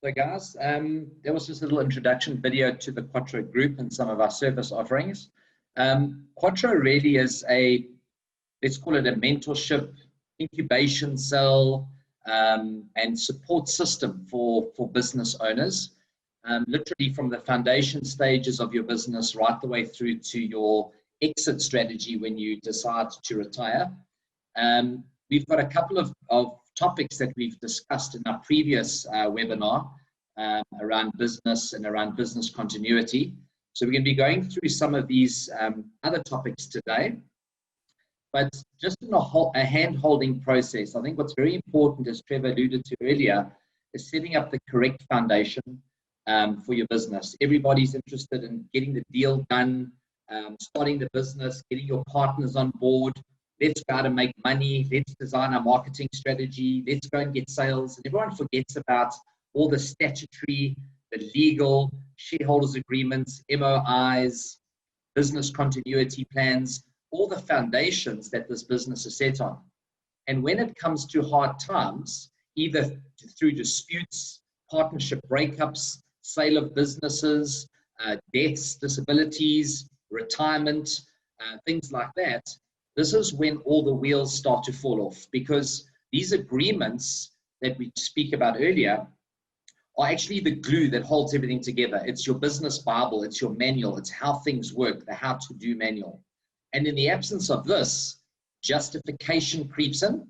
So guys, that was just a little introduction video to the Quattro group and some of our service offerings. Quattro really is a, let's call it a mentorship, incubation cell, and support system for business owners, literally from the foundation stages of your business right the way through to your exit strategy when you decide to retire. We've got a couple of topics that we've discussed in our previous webinar around business and around business continuity. So we're going to be going through some of these other topics today. But just in a hand-holding process, I think what's very important, as Trevor alluded to earlier, is setting up the correct foundation for your business. Everybody's interested in getting the deal done, starting the business, getting your partners on board. Let's go out and make money. Let's design our marketing strategy. Let's go and get sales. And everyone forgets about all the statutory, the legal, shareholders agreements, MOIs, business continuity plans, all the foundations that this business is set on. And when it comes to hard times, either through disputes, partnership breakups, sale of businesses, deaths, disabilities, retirement, things like that, this is when all the wheels start to fall off, because these agreements that we speak about earlier are actually the glue that holds everything together. It's your business Bible, it's your manual, it's how things work, the how to do manual. And in the absence of this, justification creeps in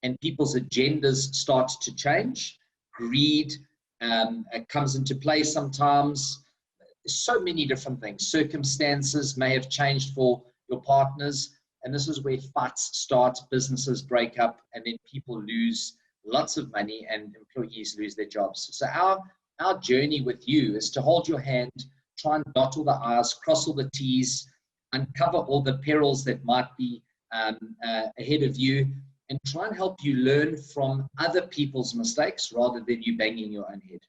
and people's agendas start to change. Greed comes into play sometimes. So many different things. Circumstances may have changed for your partners. And this is where fights start, businesses break up, and then people lose lots of money and employees lose their jobs. So our journey with you is to hold your hand, try and dot all the I's, cross all the T's, uncover all the perils that might be ahead of you, and try and help you learn from other people's mistakes rather than you banging your own head.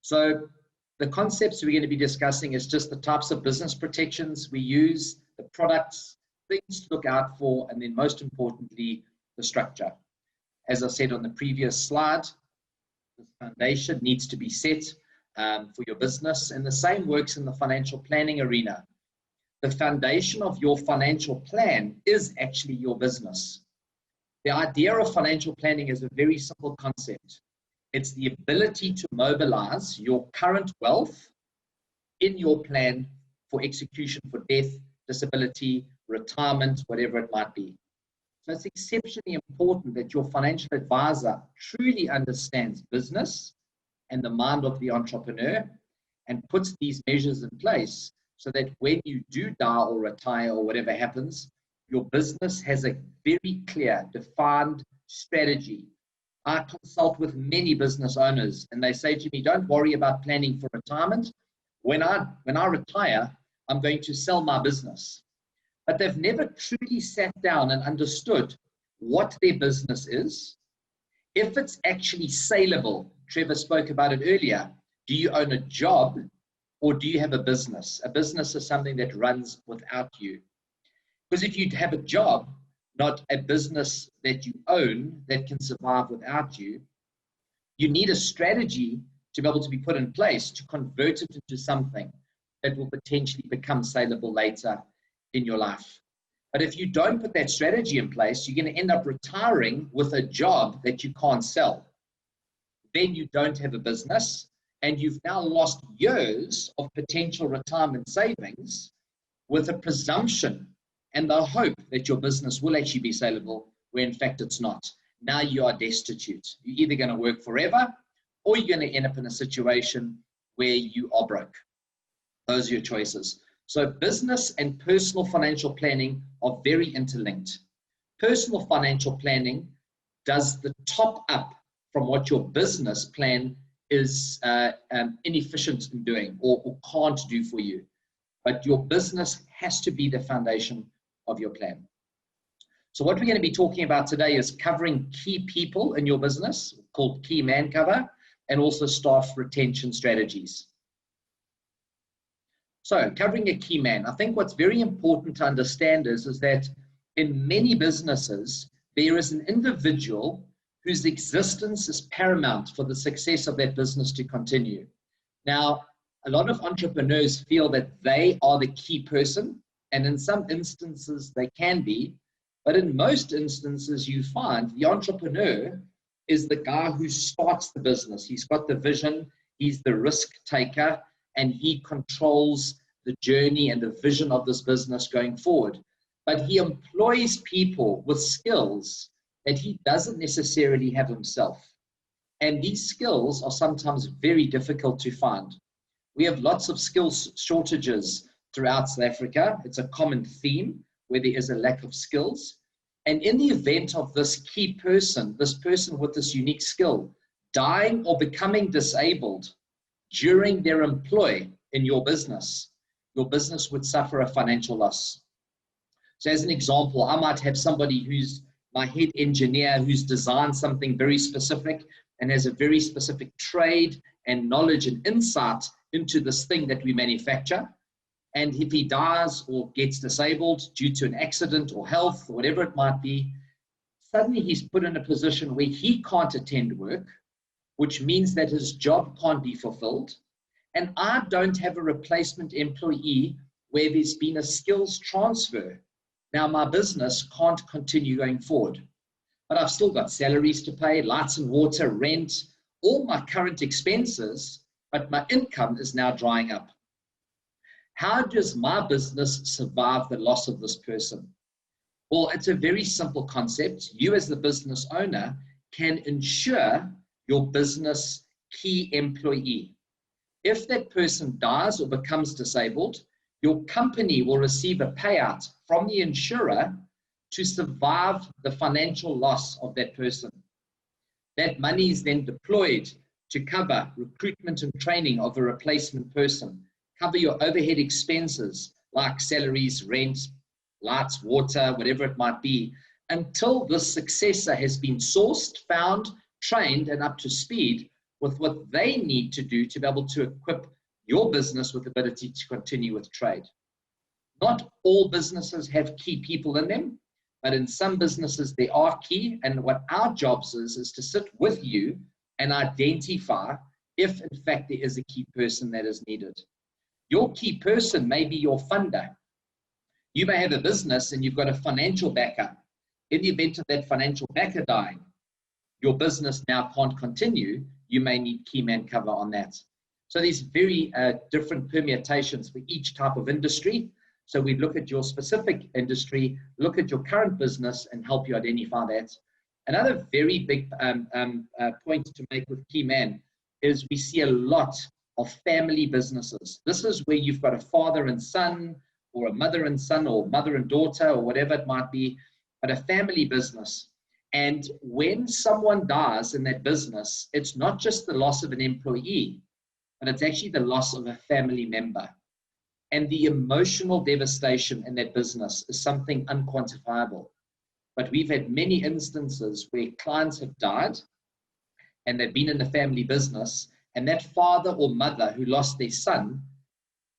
So the concepts we're going to be discussing is just the types of business protections we use, the products, things to look out for, and then most importantly, the structure. As I said on the previous slide, the foundation needs to be set for your business, and the same works in the financial planning arena. The foundation of your financial plan is actually your business. The idea of financial planning is a very simple concept. It's the ability to mobilize your current wealth in your plan for execution for death, disability, retirement, whatever it might be. So it's exceptionally important that your financial advisor truly understands business and the mind of the entrepreneur and puts these measures in place so that when you do die or retire or whatever happens, your business has a very clear, defined strategy. I consult with many business owners and they say to me, don't worry about planning for retirement. When I retire, I'm going to sell my business. But they've never truly sat down and understood what their business is, if it's actually saleable. Trevor spoke about it earlier. Do you own a job or do you have a business? A business is something that runs without you. Because if you have a job, not a business that you own that can survive without you, you need a strategy to be able to be put in place to convert it into something that will potentially become saleable later in your life. But if you don't put that strategy in place, you're going to end up retiring with a job that you can't sell. Then you don't have a business, and you've now lost years of potential retirement savings with a presumption and the hope that your business will actually be saleable, where in fact it's not. Now you are destitute. You're either going to work forever or you're going to end up in a situation where you are broke. Those are your choices. So business and personal financial planning are very interlinked. Personal financial planning does the top up from what your business plan is inefficient in doing or can't do for you. But your business has to be the foundation of your plan. So what we're going to be talking about today is covering key people in your business, called key man cover, and also staff retention strategies. So covering a key man, I think what's very important to understand is that in many businesses, there is an individual whose existence is paramount for the success of that business to continue. Now, a lot of entrepreneurs feel that they are the key person, and in some instances they can be, but in most instances you find the entrepreneur is the guy who starts the business. He's got the vision, he's the risk taker, and he controls the journey and the vision of this business going forward. But he employs people with skills that he doesn't necessarily have himself. And these skills are sometimes very difficult to find. We have lots of skills shortages throughout South Africa. It's a common theme where there is a lack of skills. And in the event of this key person, this person with this unique skill, dying or becoming disabled during their employ in your business would suffer a financial loss. So as an example, I might have somebody who's my head engineer who's designed something very specific and has a very specific trade and knowledge and insight into this thing that we manufacture. And if he dies or gets disabled due to an accident or health or whatever it might be, suddenly he's put in a position where he can't attend work, which means that his job can't be fulfilled. And I don't have a replacement employee where there's been a skills transfer. Now my business can't continue going forward, but I've still got salaries to pay, lights and water, rent, all my current expenses, but my income is now drying up. How does my business survive the loss of this person? Well, it's a very simple concept. You as the business owner can insure your business key employee. If that person dies or becomes disabled, your company will receive a payout from the insurer to survive the financial loss of that person. That money is then deployed to cover recruitment and training of a replacement person, cover your overhead expenses like salaries, rent, lights, water, whatever it might be, until this successor has been sourced, found, trained, and up to speed with what they need to do to be able to equip your business with the ability to continue with trade. Not all businesses have key people in them, but in some businesses they are key, and what our jobs is to sit with you and identify if in fact there is a key person that is needed. Your key person may be your funder. You may have a business and you've got a financial backer. In the event of that financial backer dying, your business now can't continue, you may need key man cover on that. So there's very different permutations for each type of industry. So we look at your specific industry, look at your current business and help you identify that. Another very big point to make with key man is we see a lot of family businesses. This is where you've got a father and son, or a mother and son, or mother and daughter, or whatever it might be, but a family business. And when someone dies in that business, it's not just the loss of an employee, but it's actually the loss of a family member. And the emotional devastation in that business is something unquantifiable. But we've had many instances where clients have died and they've been in the family business, and that father or mother who lost their son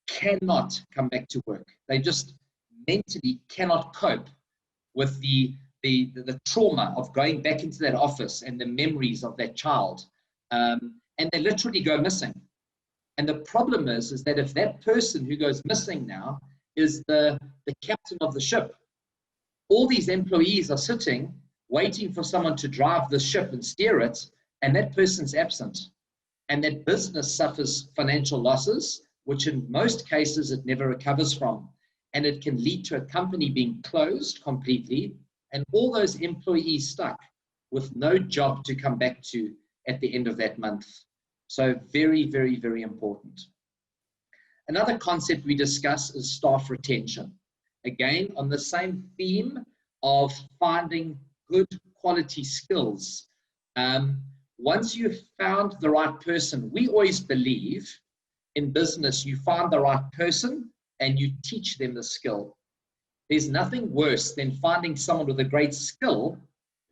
cannot come back to work. They just mentally cannot cope with the trauma of going back into that office and the memories of that child. And they literally go missing. And the problem is that if that person who goes missing now is the captain of the ship, all these employees are sitting, waiting for someone to drive the ship and steer it, and that person's absent. And that business suffers financial losses, which in most cases it never recovers from. And it can lead to a company being closed completely and all those employees stuck with no job to come back to at the end of that month. So very, very, very important. Another concept we discuss is staff retention. Again, on the same theme of finding good quality skills. Once you've found the right person, we always believe in business, you find the right person and you teach them the skill. There's nothing worse than finding someone with a great skill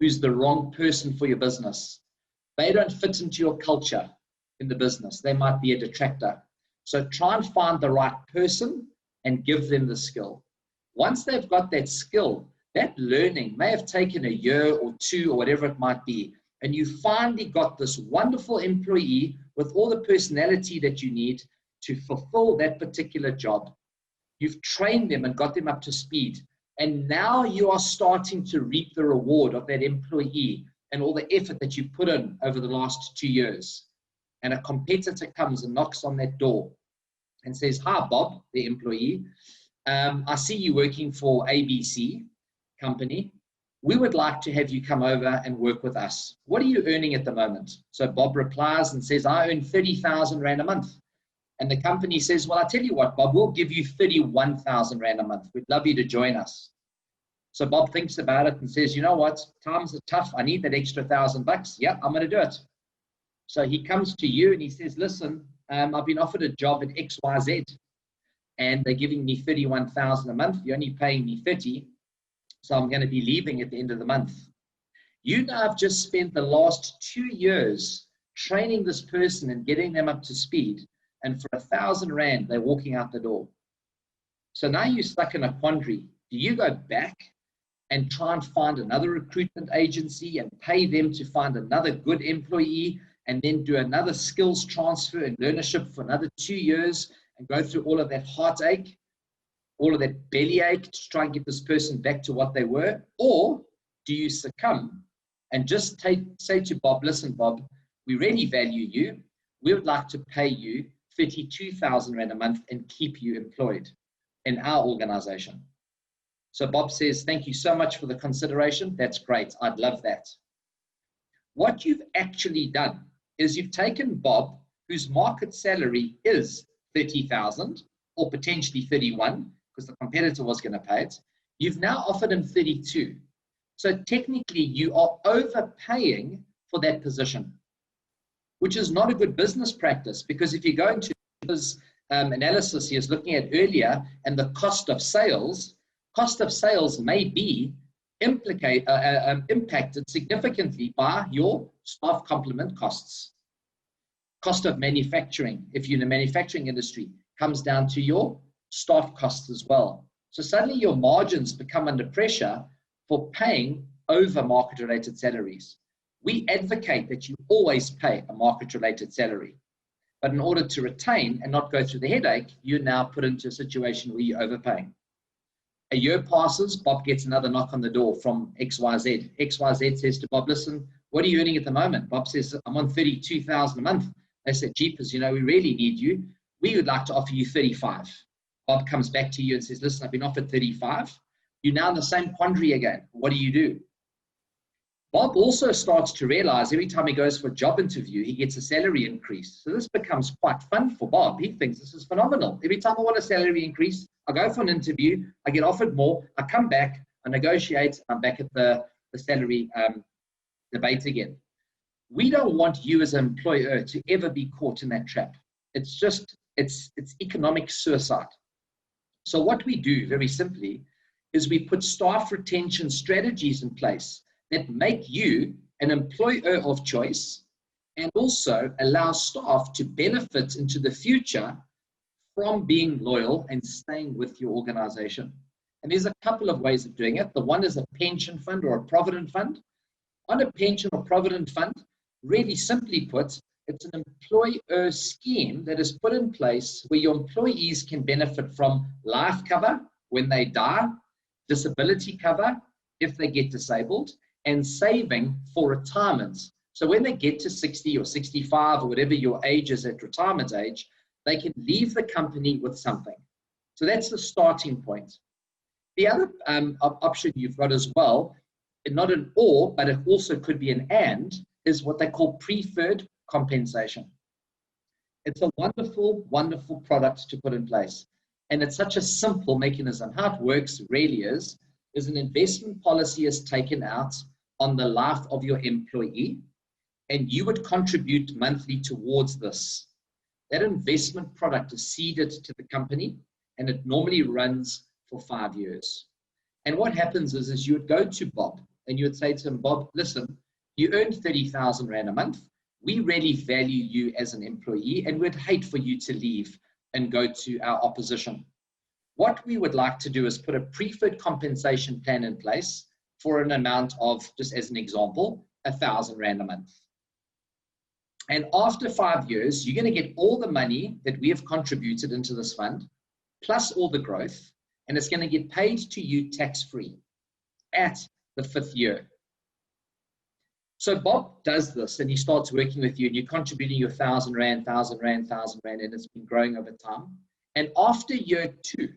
who's the wrong person for your business. They don't fit into your culture in the business. They might be a detractor. So try and find the right person and give them the skill. Once they've got that skill, that learning may have taken a year or two or whatever it might be, and you finally got this wonderful employee with all the personality that you need to fulfill that particular job. You've trained them and got them up to speed. And now you are starting to reap the reward of that employee and all the effort that you put in over the last 2 years. And a competitor comes and knocks on that door and says, "Hi, Bob," the employee. "I see you working for ABC company. We would like to have you come over and work with us. What are you earning at the moment?" So Bob replies and says, "I earn 30,000 Rand a month." And the company says, "Well, I'll tell you what, Bob, we'll give you 31,000 Rand a month. We'd love you to join us." So Bob thinks about it and says, "You know what? Times are tough. I need that extra $1,000. Yeah, I'm going to do it." So he comes to you and he says, "Listen, I've been offered a job at XYZ and they're giving me 31,000 a month. You're only paying me 30. So I'm going to be leaving at the end of the month." You now have just spent the last 2 years training this person and getting them up to speed. And for 1,000 Rand, they're walking out the door. So now you're stuck in a quandary. Do you go back and try and find another recruitment agency and pay them to find another good employee and then do another skills transfer and learnership for another 2 years and go through all of that heartache, all of that bellyache to try and get this person back to what they were? Or do you succumb and just say to Bob, "Listen, Bob, we really value you. We would like to pay you 32,000 Rand a month and keep you employed in our organization." So Bob says, "Thank you so much for the consideration. That's great. I'd love that." What you've actually done is you've taken Bob, whose market salary is 30,000 or potentially 31, because the competitor was going to pay it. You've now offered him 32. So technically you are overpaying for that position, which is not a good business practice, because if you go into this analysis he was looking at earlier and the cost of sales may be impacted significantly by your staff complement costs. Cost of manufacturing, if you're in the manufacturing industry, comes down to your staff costs as well. So suddenly your margins become under pressure for paying over market-related salaries. We advocate that you always pay a market-related salary. But in order to retain and not go through the headache, you're now put into a situation where you're overpaying. A year passes, Bob gets another knock on the door from XYZ. XYZ says to Bob, "Listen, what are you earning at the moment?" Bob says, "I'm on 32,000 a month." They said, "Jeepers, we really need you. We would like to offer you 35. Bob comes back to you and says, "Listen, I've been offered 35. You're now in the same quandary again. What do you do?" Bob also starts to realize every time he goes for a job interview, he gets a salary increase. So this becomes quite fun for Bob. He thinks this is phenomenal. Every time I want a salary increase, I go for an interview, I get offered more, I come back, I negotiate, I'm back at the salary debate again. We don't want you as an employer to ever be caught in that trap. It's economic suicide. So what we do very simply is we put staff retention strategies in place that make you an employer of choice and also allow staff to benefit into the future from being loyal and staying with your organization. And there's a couple of ways of doing it. The one is a pension fund or a provident fund. On a pension or provident fund, really simply put, it's an employer scheme that is put in place where your employees can benefit from life cover when they die, disability cover if they get disabled, and saving for retirement. So when they get to 60 or 65 or whatever your age is at retirement age, they can leave the company with something. So that's the starting point. The other option you've got as well, not an or, but it also could be an and, is what they call preferred compensation. It's a wonderful, wonderful product to put in place. And it's such a simple mechanism. How it works really is an investment policy is taken out on the life of your employee, and you would contribute monthly towards this. That investment product is seeded to the company, and it normally runs for 5 years. And what happens is you would go to Bob, and you would say to him, "Bob, listen, you earn 30,000 Rand a month. We really value you as an employee, and we'd hate for you to leave and go to our opposition. What we would like to do is put a preferred compensation plan in place for an amount of, just as an example, 1,000 Rand a month. And after 5 years, you're going to get all the money that we have contributed into this fund, plus all the growth, and it's going to get paid to you tax-free at the 5th year. So Bob does this, and he starts working with you, and you're contributing your 1,000 Rand, 1,000 Rand, 1,000 Rand, and it's been growing over time. And after year 2,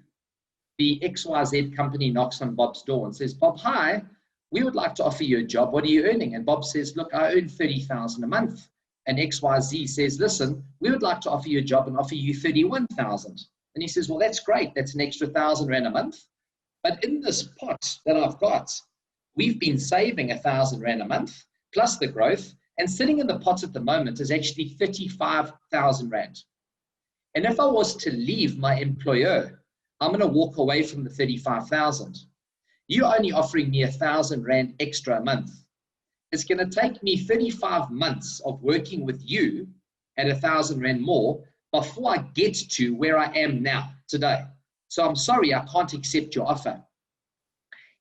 the XYZ company knocks on Bob's door and says, Bob, hi, we would like to offer you a job. What are you earning? And Bob says, look, I earn 30,000 a month. And XYZ says, listen, we would like to offer you a job and offer you 31,000. And he says, well, that's great. That's an extra 1,000 Rand a month. But in this pot that I've got, we've been saving 1,000 Rand a month plus the growth. And sitting in the pot at the moment is actually 35,000 Rand. And if I was to leave my employer, I'm going to walk away from the 35,000. You're only offering me 1,000 Rand extra a month. It's going to take me 35 months of working with you at 1,000 Rand more before I get to where I am now today. So I'm sorry, I can't accept your offer.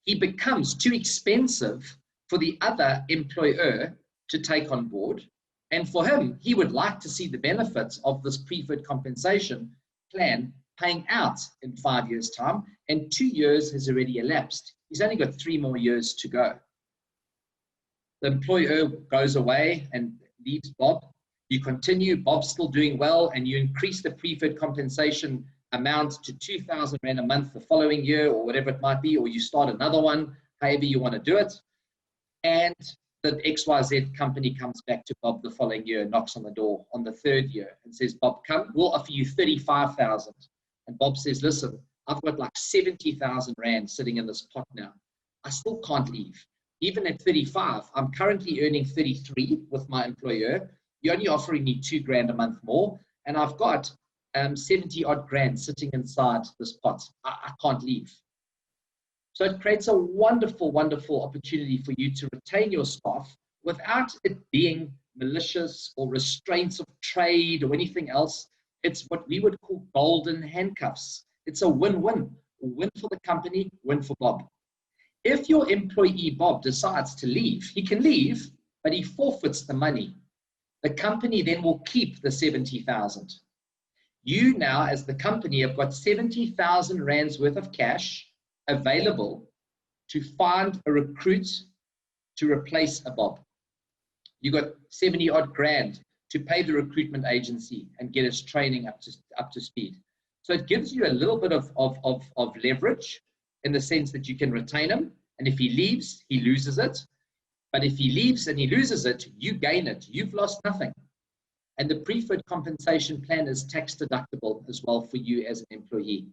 He becomes too expensive for the other employer to take on board. And for him, he would like to see the benefits of this preferred compensation plan paying out in 5 years' time, and 2 years has already elapsed. He's only got 3 more years to go. The employer goes away and leaves Bob. You continue, Bob's still doing well, and you increase the preferred compensation amount to 2,000 Rand a month the following year, or whatever it might be, or you start another one, however you want to do it. And the XYZ company comes back to Bob the following year, knocks on the door on the 3rd year and says, Bob, come, we'll offer you 35,000. And Bob says, listen, I've got like 70,000 Rand sitting in this pot now. I still can't leave. Even at 35, I'm currently earning 33 with my employer. You're only offering me 2 grand a month more. And I've got 70 odd grand sitting inside this pot. I can't leave. So it creates a wonderful, wonderful opportunity for you to retain your staff without it being malicious or restraints of trade or anything else. It's what we would call golden handcuffs. It's a win-win. Win for the company, win for Bob. If your employee, Bob, decides to leave, he can leave, but he forfeits the money. The company then will keep the 70,000. You now, as the company, have got 70,000 Rands worth of cash available to find a recruit to replace a Bob. You got 70 odd grand to pay the recruitment agency and get his training up to speed. So it gives you a little bit of leverage in the sense that you can retain him. And if he leaves, he loses it. But if he leaves and he loses it, you gain it. You've lost nothing. And the preferred compensation plan is tax deductible as well for you as an employee.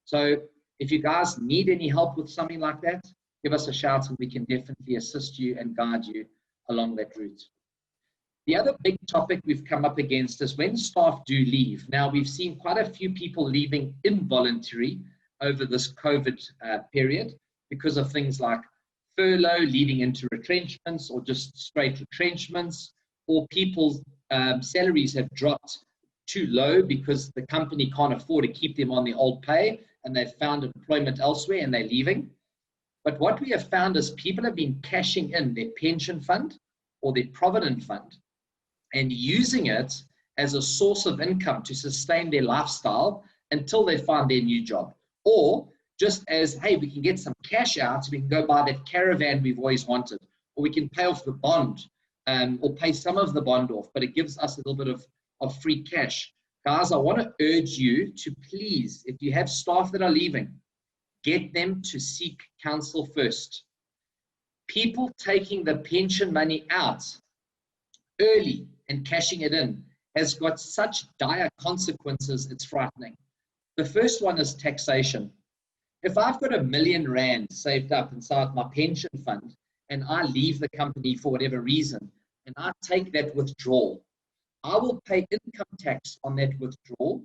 So if you guys need any help with something like that, give us a shout and we can definitely assist you and guide you along that route. The other big topic we've come up against is when staff do leave. Now, we've seen quite a few people leaving involuntary over this COVID period because of things like furlough leading into retrenchments or just straight retrenchments, or people's salaries have dropped too low because the company can't afford to keep them on the old pay and they've found employment elsewhere and they're leaving. But what we have found is people have been cashing in their pension fund or their provident fund and using it as a source of income to sustain their lifestyle until they find their new job. Or just as, hey, we can get some cash out so we can go buy that caravan we've always wanted, or we can pay off the bond or pay some of the bond off, but it gives us a little bit of free cash. Guys, I want to urge you to please, if you have staff that are leaving, get them to seek counsel first. People taking the pension money out early and cashing it in has got such dire consequences, it's frightening. The first one is taxation. If I've got R1 million saved up inside my pension fund and I leave the company for whatever reason and I take that withdrawal, I will pay income tax on that withdrawal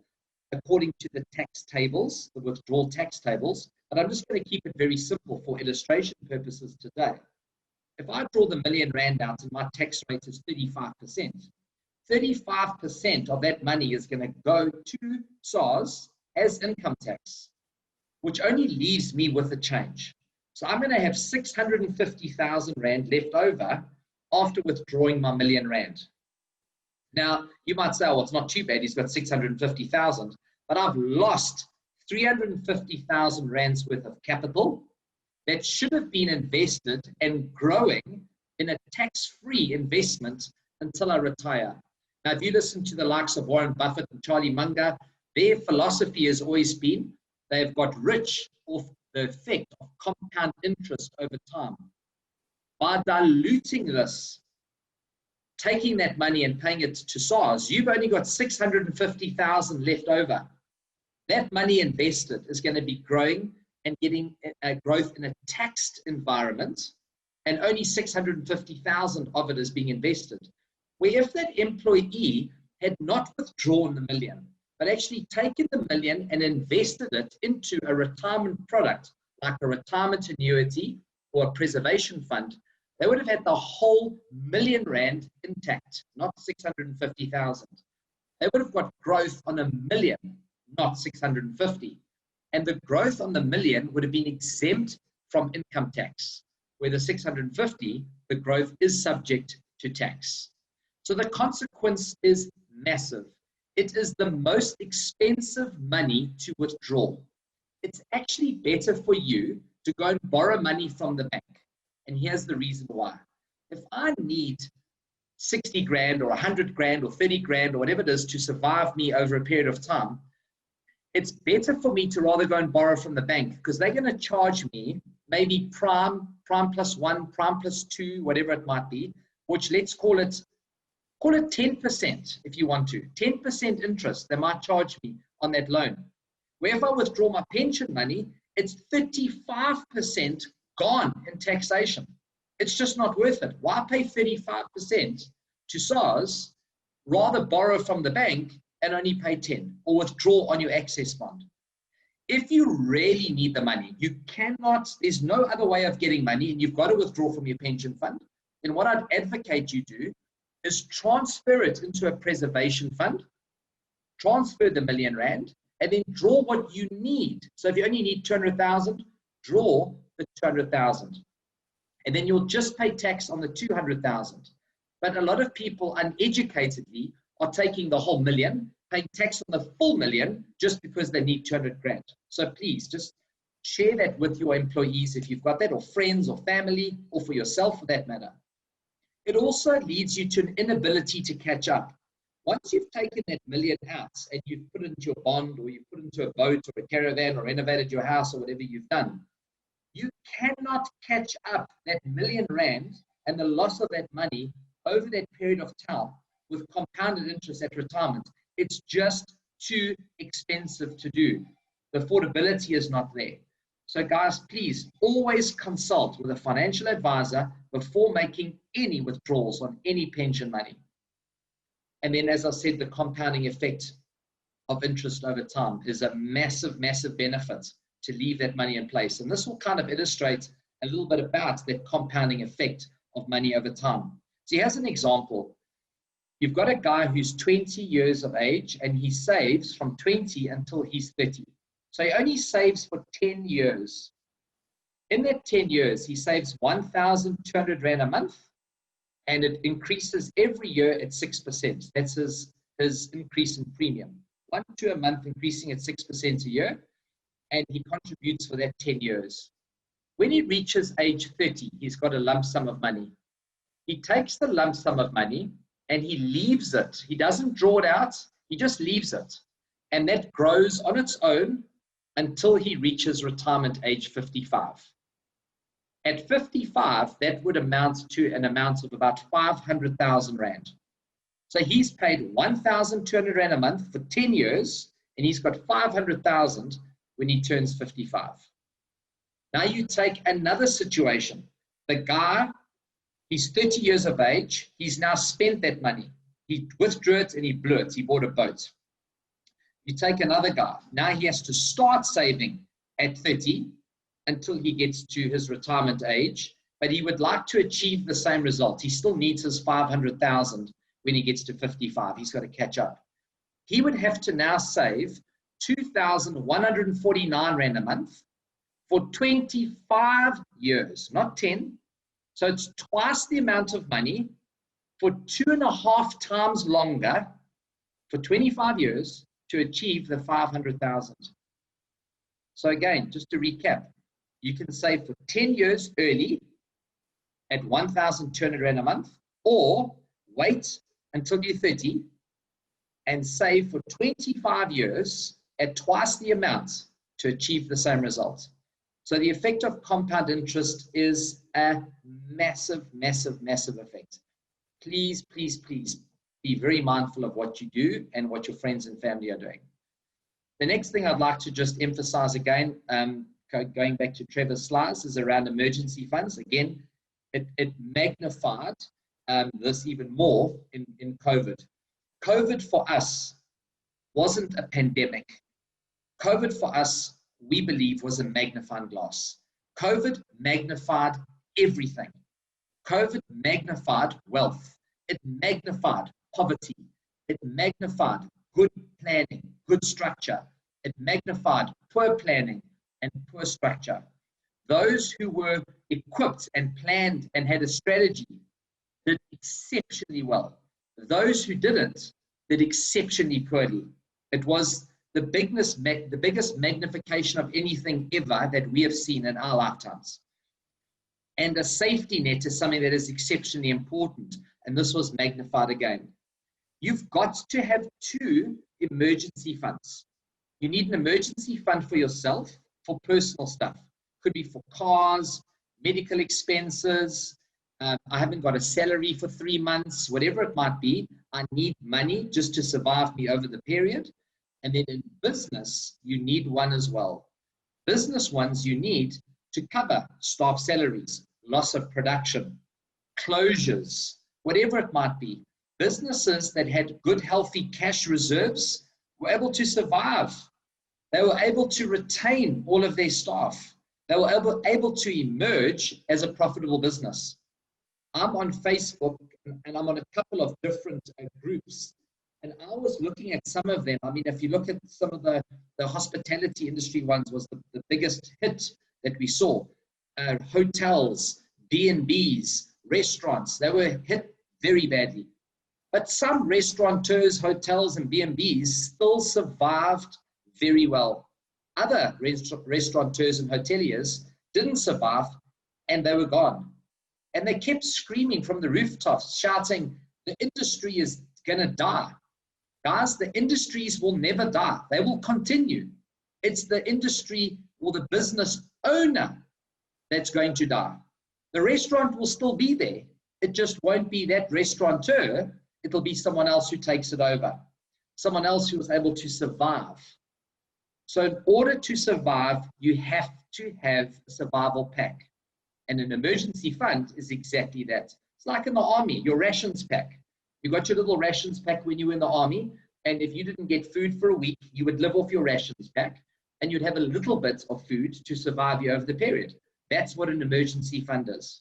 according to the tax tables, the withdrawal tax tables, but I'm just going to keep it very simple for illustration purposes today. If I draw the R1 million out and my tax rate is 35%, 35% of that money is going to go to SARS as income tax, which only leaves me with a change. So I'm going to have 650,000 Rand left over after withdrawing my R1,000,000. Now, you might say, well, it's not too bad. He's got 650,000, but I've lost 350,000 rands worth of capital that should have been invested and growing in a tax-free investment until I retire. Now, if you listen to the likes of Warren Buffett and Charlie Munger, their philosophy has always been they've got rich off the effect of compound interest over time. By diluting this, taking that money and paying it to SARS, you've only got 650,000 left over. That money invested is going to be growing and getting a growth in a taxed environment, and only 650,000 of it is being invested. Where if that employee had not withdrawn the $1,000,000, but actually taken the $1,000,000 and invested it into a retirement product, like a retirement annuity or a preservation fund, they would have had the whole R1,000,000 intact, not 650,000. They would have got growth on $1,000,000, not 650. And the growth on the $1,000,000 would have been exempt from income tax, where the 650, the growth is subject to tax. So the consequence is massive. It is the most expensive money to withdraw. It's actually better for you to go and borrow money from the bank. And here's the reason why. If I need 60 grand or 100 grand or 30 grand or whatever it is to survive me over a period of time, it's better for me to rather go and borrow from the bank, because they're going to charge me maybe prime plus 1, prime plus 2, whatever it might be, which let's call it 10% if you want to. 10% interest they might charge me on that loan. Where if I withdraw my pension money, it's 35% gone in taxation. It's just not worth it. Why pay 35% to SARS, rather borrow from the bank and only pay 10 or withdraw on your access bond? If you really need the money, you cannot, there's no other way of getting money, and you've got to withdraw from your pension fund, then what I'd advocate you do is transfer it into a preservation fund, transfer the R1,000,000, and then draw what you need. So if you only need 200,000, draw the 200,000. And then you'll just pay tax on the 200,000. But a lot of people uneducatedly are taking the whole $1,000,000, paying tax on the full $1,000,000 just because they need 200 grand. So please just share that with your employees if you've got that, or friends or family, or for yourself for that matter. It also leads you to an inability to catch up. Once you've taken that $1,000,000 out and you've put it into a bond, or you've put it into a boat or a caravan, or renovated your house, or whatever you've done, you cannot catch up that R1,000,000 and the loss of that money over that period of time with compounded interest at retirement. It's just too expensive to do. The affordability is not there. So guys, please always consult with a financial advisor before making any withdrawals on any pension money. And then, as I said, the compounding effect of interest over time is a massive, massive benefit to leave that money in place. And this will kind of illustrate a little bit about that compounding effect of money over time. So here's an example. You've got a guy who's 20 years of age, and he saves from 20 until he's 30. So he only saves for 10 years. In that 10 years, he saves 1,200 Rand a month, and it increases every year at 6%. That's his increase in premium. 1 to a month, increasing at 6% a year, and he contributes for that 10 years. When he reaches age 30, he's got a lump sum of money. He takes the lump sum of money and he leaves it. He doesn't draw it out, he just leaves it. And that grows on its own until he reaches retirement age 55. At 55, that would amount to an amount of about 500,000 Rand. So he's paid 1,200 Rand a month for 10 years, and he's got 500,000 when he turns 55. Now you take another situation. The guy, he's 30 years of age. He's now spent that money. He withdrew it and he blew it. He bought a boat. You take another guy. Now he has to start saving at 30 until he gets to his retirement age, but he would like to achieve the same result. He still needs his 500,000 when he gets to 55. He's got to catch up. He would have to now save 2,149 Rand a month for 25 years, not 10, So it's twice the amount of money for 2.5 times longer for 25 years to achieve the 500,000. So again, just to recap, you can save for 10 years early at 1,200 Rand a month, or wait until you're 30 and save for 25 years at twice the amount to achieve the same result. So the effect of compound interest is a massive, massive, massive effect. Please, please, please be very mindful of what you do and what your friends and family are doing. The next thing I'd like to just emphasize again, going back to Trevor's slides, is around emergency funds. Again, it magnified this even more in COVID. COVID for us wasn't a pandemic. COVID for us, we believe, was a magnifying glass. COVID magnified everything. COVID magnified wealth. It magnified poverty. It magnified good planning, good structure. It magnified poor planning and poor structure. Those who were equipped and planned and had a strategy did exceptionally well. Those who didn't did exceptionally poorly. It was the biggest magnification of anything ever that we have seen in our lifetimes. And a safety net is something that is exceptionally important, and this was magnified again. You've got to have 2 emergency funds. You need an emergency fund for yourself, for personal stuff. Could be for cars, medical expenses. I haven't got a salary for 3 months, whatever it might be. I need money just to survive me over the period. And then in business, you need one as well. Business ones you need to cover staff salaries, loss of production, closures, whatever it might be. Businesses that had good, healthy cash reserves were able to survive. They were able to retain all of their staff. They were able to emerge as a profitable business. I'm on Facebook and I'm on a couple of different groups, and I was looking at some of them. I mean, if you look at some of the hospitality industry ones, was the biggest hit that we saw. Hotels, B&Bs, restaurants, they were hit very badly. But some restaurateurs, hotels, and B&Bs still survived very well. Other restaurateurs and hoteliers didn't survive, and they were gone. And they kept screaming from the rooftops, shouting, the industry is going to die. Guys, the industries will never die. They will continue. It's the industry or the business owner that's going to die. The restaurant will still be there. It just won't be that restaurateur. It'll be someone else who takes it over. Someone else who was able to survive. So in order to survive, you have to have a survival pack. And an emergency fund is exactly that. It's like in the army, your rations pack. You got your little rations pack when you were in the army, and if you didn't get food for a week, you would live off your rations pack, and you'd have a little bit of food to survive you over the period. That's what an emergency fund is.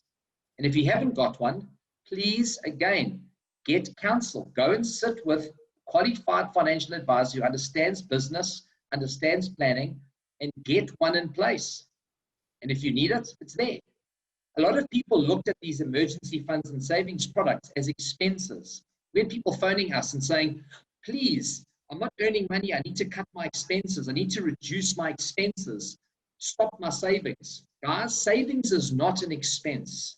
And if you haven't got one, please, again, get counsel. Go and sit with a qualified financial advisor who understands business, understands planning, and get one in place. And if you need it, it's there. A lot of people looked at these emergency funds and savings products as expenses. We had people phoning us and saying, please, I'm not earning money. I need to cut my expenses. I need to reduce my expenses. Stop my savings. Guys, savings is not an expense.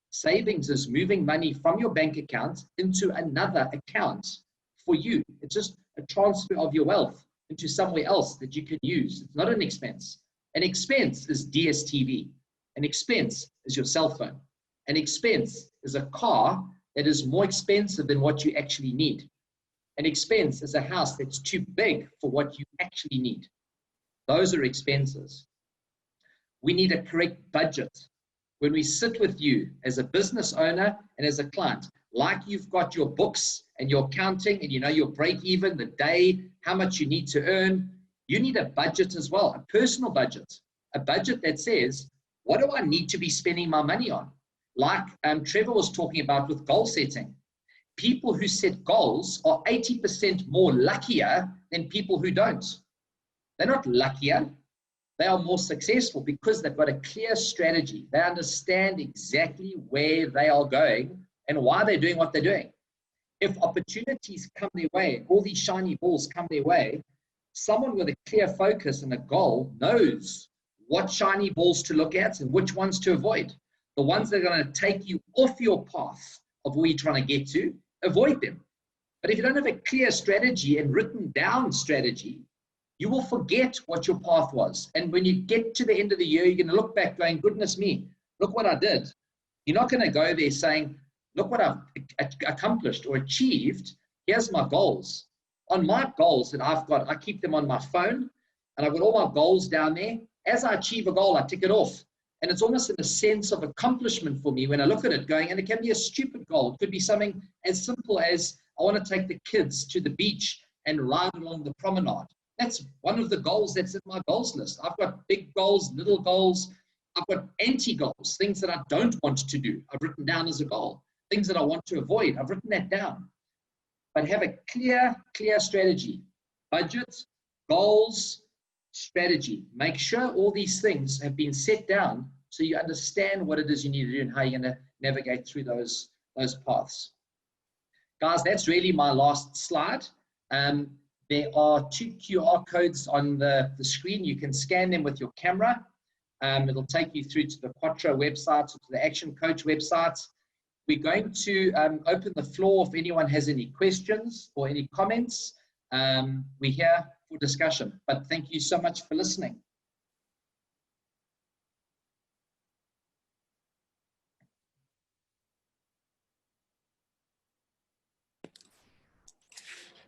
Savings is moving money from your bank account into another account for you. It's just a transfer of your wealth into somewhere else that you can use. It's not an expense. An expense is DSTV. An expense is your cell phone. An expense is a car that is more expensive than what you actually need. An expense is a house that's too big for what you actually need. Those are expenses. We need a correct budget. When we sit with you as a business owner and as a client, like you've got your books and your accounting and you know your break even, the day, how much you need to earn, you need a budget as well, a personal budget, a budget that says, what do I need to be spending my money on? Like Trevor was talking about with goal setting. People who set goals are 80% more luckier than people who don't. They're not luckier. they are more successful because they've got a clear strategy. They understand exactly where they are going and why they're doing what they're doing. If opportunities come their way, all these shiny balls come their way, someone with a clear focus and a goal knows what shiny balls to look at and which ones to avoid. The ones that are going to take you off your path of where you're trying to get to, avoid them. But if you don't have a clear strategy and written down strategy, you will forget what your path was. And when you get to the end of the year, you're going to look back going, goodness me, look what I did. You're not going to go there saying, look what I've accomplished or achieved. Here's my goals. On my goals that I've got, I keep them on my phone, and I've got all my goals down there. As I achieve a goal, I tick it off. And it's almost in a sense of accomplishment for me when I look at it going, and it can be a stupid goal. It could be something as simple as I want to take the kids to the beach and ride along the promenade. That's one of the goals that's in my goals list. I've got big goals, little goals. I've got anti-goals, things that I don't want to do. I've written down as a goal. Things that I want to avoid, I've written that down. But have a clear strategy. Budget, goals, strategy. Make sure all these things have been set down so you understand what it is you need to do and how you're going to navigate through those paths. Guys, that's really my last slide. There are 2 QR codes on the screen. You can scan them with your camera. It'll take you through to the Quattro website or to the ActionCOACH website. We're going to open the floor if anyone has any questions or any comments. We're here for discussion, but thank you so much for listening.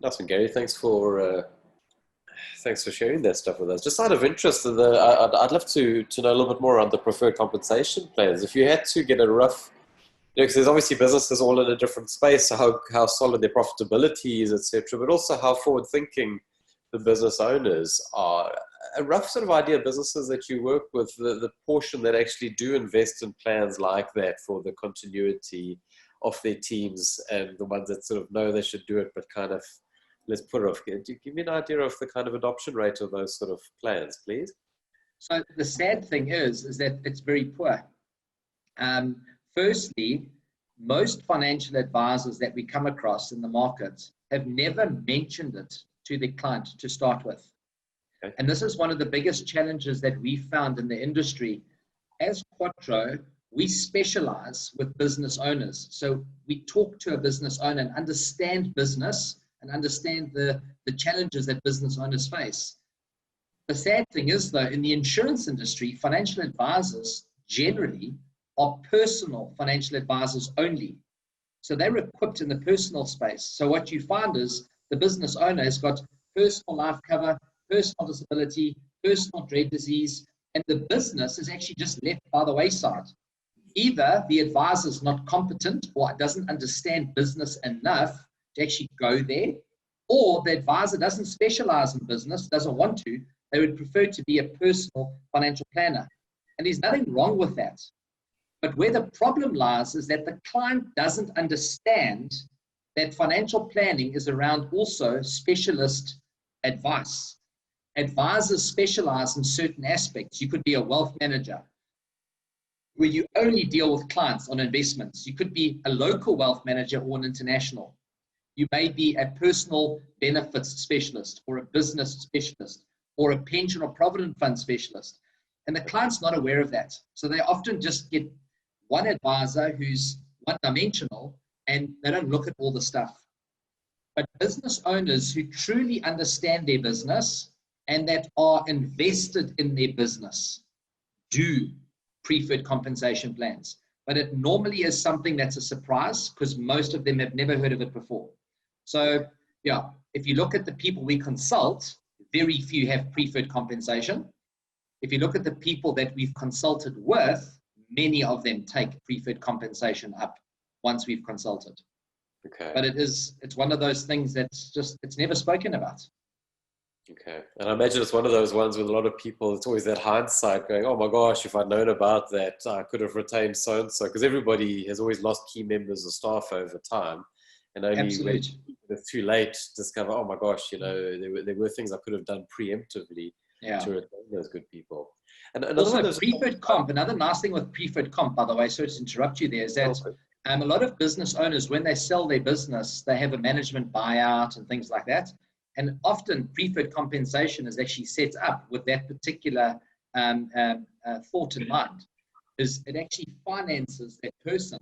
Awesome, Gary. Thanks for sharing that stuff with us. Just out of interest, I'd love to know a little bit more on the preferred compensation plans. If you had to get a rough, because there's obviously businesses all in a different space, so how solid their profitability is, etc., but also how forward-thinking the business owners are. A rough sort of idea of businesses that you work with, the portion that actually do invest in plans like that for the continuity of their teams, and the ones that sort of know they should do it, but kind of let's put it off. Give me an idea of the kind of adoption rate of those sort of plans, please. So the sad thing is that it's very poor. Firstly, most financial advisors that we come across in the market have never mentioned it to the client to start with. Okay. And this is one of the biggest challenges that we found in the industry. As Quattro, we specialize with business owners. So we talk to a business owner and understand business and understand the challenges that business owners face. The sad thing is, though, in the insurance industry, financial advisors generally are personal financial advisors only. So they're equipped in the personal space. So what you find is the business owner has got personal life cover, personal disability, personal dread disease, and the business is actually just left by the wayside. Either the advisor is not competent or doesn't understand business enough to actually go there, or the advisor doesn't specialize in business, doesn't want to. They would prefer to be a personal financial planner. And there's nothing wrong with that. But where the problem lies is that the client doesn't understand that financial planning is around also specialist advice. Advisors specialize in certain aspects. You could be a wealth manager where you only deal with clients on investments. You could be a local wealth manager or an international. You may be a personal benefits specialist or a business specialist or a pension or provident fund specialist. And the client's not aware of that. So they often just get one advisor who's one-dimensional and they don't look at all the stuff. But business owners who truly understand their business and that are invested in their business do preferred compensation plans. But it normally is something that's a surprise because most of them have never heard of it before. So yeah, if you look at the people we consult, very few have preferred compensation. If you look at the people that we've consulted with, many of them take preferred compensation up once we've consulted. Okay. But it's one of those things that's it's never spoken about. Okay. And I imagine it's one of those ones with a lot of people, it's always that hindsight going, oh my gosh, if I'd known about that, I could have retained so-and-so. Because everybody has always lost key members of staff over time. And only when it's too late to discover, oh my gosh, there were things I could have done preemptively. to retain those good people. And also, preferred comp, another nice thing with preferred comp, by the way, sorry to interrupt you there, is that a lot of business owners, when they sell their business, they have a management buyout and things like that. And often preferred compensation is actually set up with that particular thought in mind. Is it actually finances that person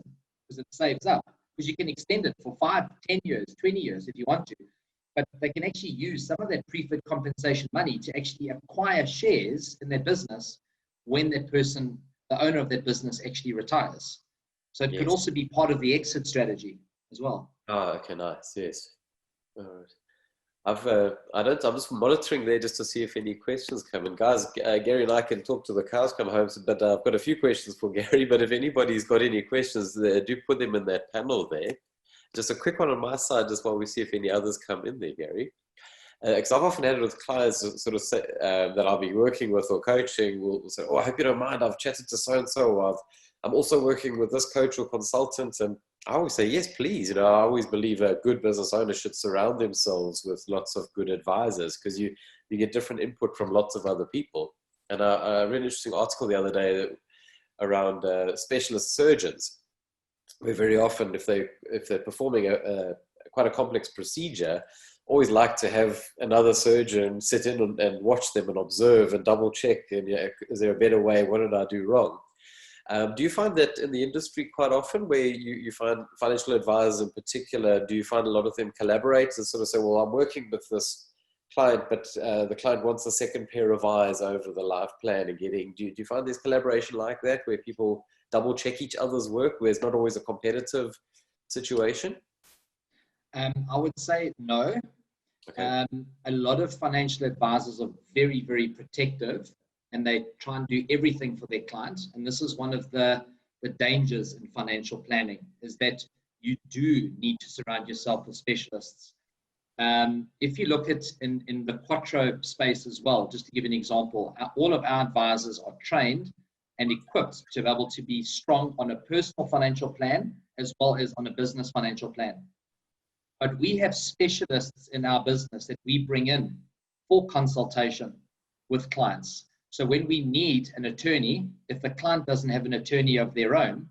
because it saves up. Because you can extend it for 5, 10 years, 20 years if you want to. But they can actually use some of that preferred compensation money to actually acquire shares in their business when that person, the owner of that business, actually retires. So it could also be part of the exit strategy as well. Oh, okay, nice. Yes. All right. I'm just monitoring there just to see if any questions come in. Guys, Gary and I can talk till the cows come home, but I've got a few questions for Gary. But if anybody's got any questions, do put them in that panel there. Just a quick one on my side, just while we see if any others come in there, Gary. Because I've often had it with clients sort of say, that I'll be working with or coaching will say, oh, I hope you don't mind, I've chatted to so-and-so, or I'm also working with this coach or consultant. And I always say, yes, please. I always believe a good business owner should surround themselves with lots of good advisors because you get different input from lots of other people. And I read an interesting article the other day around specialist surgeons, where very often if they're performing quite a complex procedure, always like to have another surgeon sit in and watch them and observe and double check. And is there a better way? What did I do wrong? Do you find that in the industry quite often where you find financial advisors in particular, do you find a lot of them collaborate and sort of say, well, I'm working with this client, but the client wants a second pair of eyes over the life plan and getting, do you find there's collaboration like that where people double check each other's work, where it's not always a competitive situation? I would say no. Okay. A lot of financial advisors are very, very protective and they try and do everything for their clients. And this is one of the dangers in financial planning, is that you do need to surround yourself with specialists. If you look at in the Quattro space as well, just to give an example, all of our advisors are trained and equipped to be able to be strong on a personal financial plan as well as on a business financial plan. But we have specialists in our business that we bring in for consultation with clients. So when we need an attorney, if the client doesn't have an attorney of their own,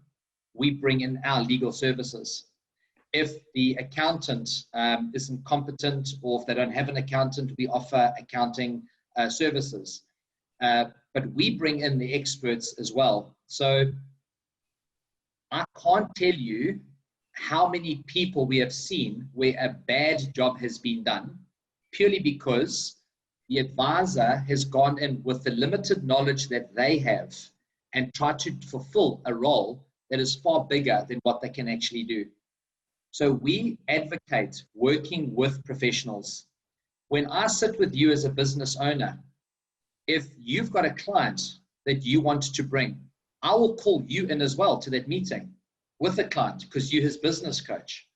we bring in our legal services. If the accountant isn't competent, or if they don't have an accountant, we offer accounting services. But we bring in the experts as well. So I can't tell you how many people we have seen where a bad job has been done purely because the advisor has gone in with the limited knowledge that they have and tried to fulfill a role that is far bigger than what they can actually do. So we advocate working with professionals. When I sit with you as a business owner, if you've got a client that you want to bring, I will call you in as well to that meeting with the client because you're his business coach.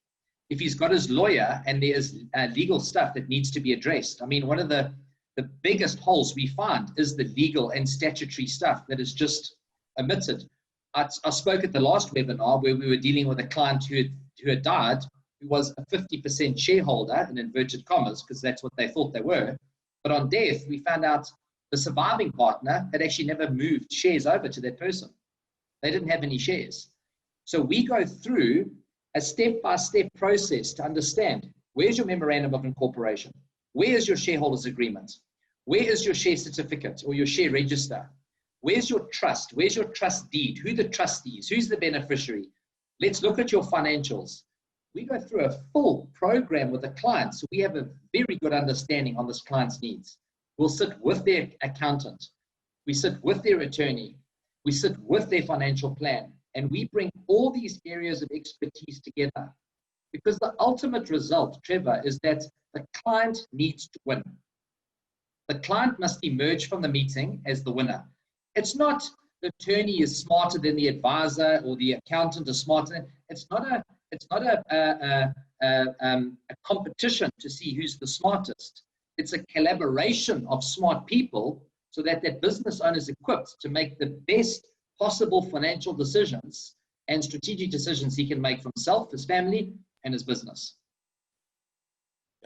If he's got his lawyer and there's legal stuff that needs to be addressed, I mean, one of the biggest holes we find is the legal and statutory stuff that is just omitted. I spoke at the last webinar where we were dealing with a client who had died, who was a 50% shareholder, in inverted commas, because that's what they thought they were. But on death, we found out the surviving partner had actually never moved shares over to that person. They didn't have any shares. So we go through a step-by-step process to understand, where's your memorandum of incorporation? Where is your shareholders agreement? Where is your share certificate or your share register? Where's your trust? Where's your trust deed? Who are the trustees? Who's the beneficiary? Let's look at your financials. We go through a full program with the client, so we have a very good understanding on this client's needs. We'll sit with their accountant. We sit with their attorney. We sit with their financial plan. And we bring all these areas of expertise together. Because the ultimate result, Trevor, is that the client needs to win. The client must emerge from the meeting as the winner. It's not the attorney is smarter than the advisor or the accountant is smarter. It's not a competition to see who's the smartest. It's a collaboration of smart people so that that business owner is equipped to make the best possible financial decisions and strategic decisions he can make for himself, his family, and his business.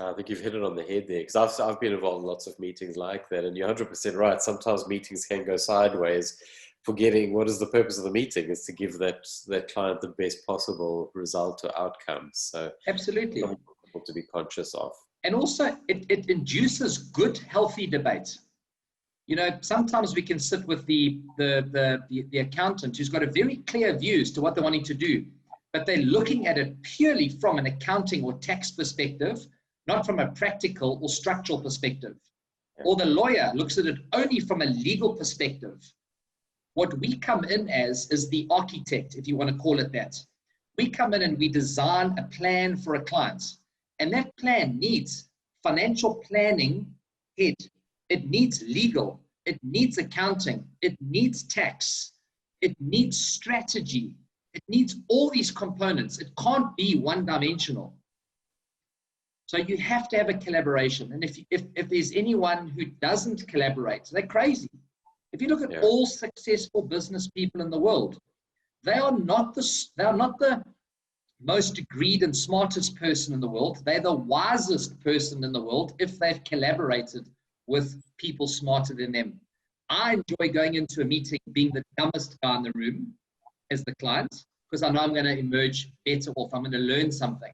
I think you've hit it on the head there, because I've been involved in lots of meetings like that, and you're 100% right. Sometimes meetings can go sideways, forgetting what is the purpose of the meeting is to give that client the best possible result or outcome. So Absolutely. Important to be conscious of. And also, it induces good, healthy debate. You know, sometimes we can sit with the accountant who's got a very clear view as to what they're wanting to do, but they're looking at it purely from an accounting or tax perspective, not from a practical or structural perspective. Or the lawyer looks at it only from a legal perspective. What we come in as is the architect, if you want to call it that. We come in and we design a plan for a client. And that plan needs financial planning head. It needs legal. It needs accounting. It needs tax. It needs strategy. It needs all these components. It can't be one-dimensional. So you have to have a collaboration. And if there's anyone who doesn't collaborate, they're crazy. If you look at all successful business people in the world, they are not the most agreed and smartest person in the world. They're the wisest person in the world if they've collaborated with people smarter than them. I enjoy going into a meeting being the dumbest guy in the room as the client, because I know I'm going to emerge better off. I'm going to learn something.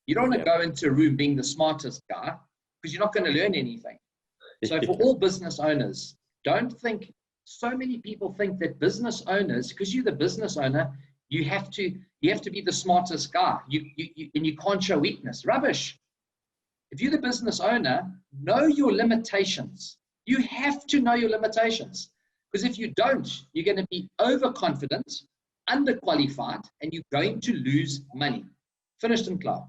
You don't want to go into a room being the smartest guy, because you're not going to learn anything. So for all business owners, don't think, so many people think that business owners, because you're the business owner, you have to be the smartest guy. And you can't show weakness. Rubbish. If you're the business owner, know your limitations. You have to know your limitations. Because if you don't, you're going to be overconfident, underqualified, and you're going to lose money. Finished and clear.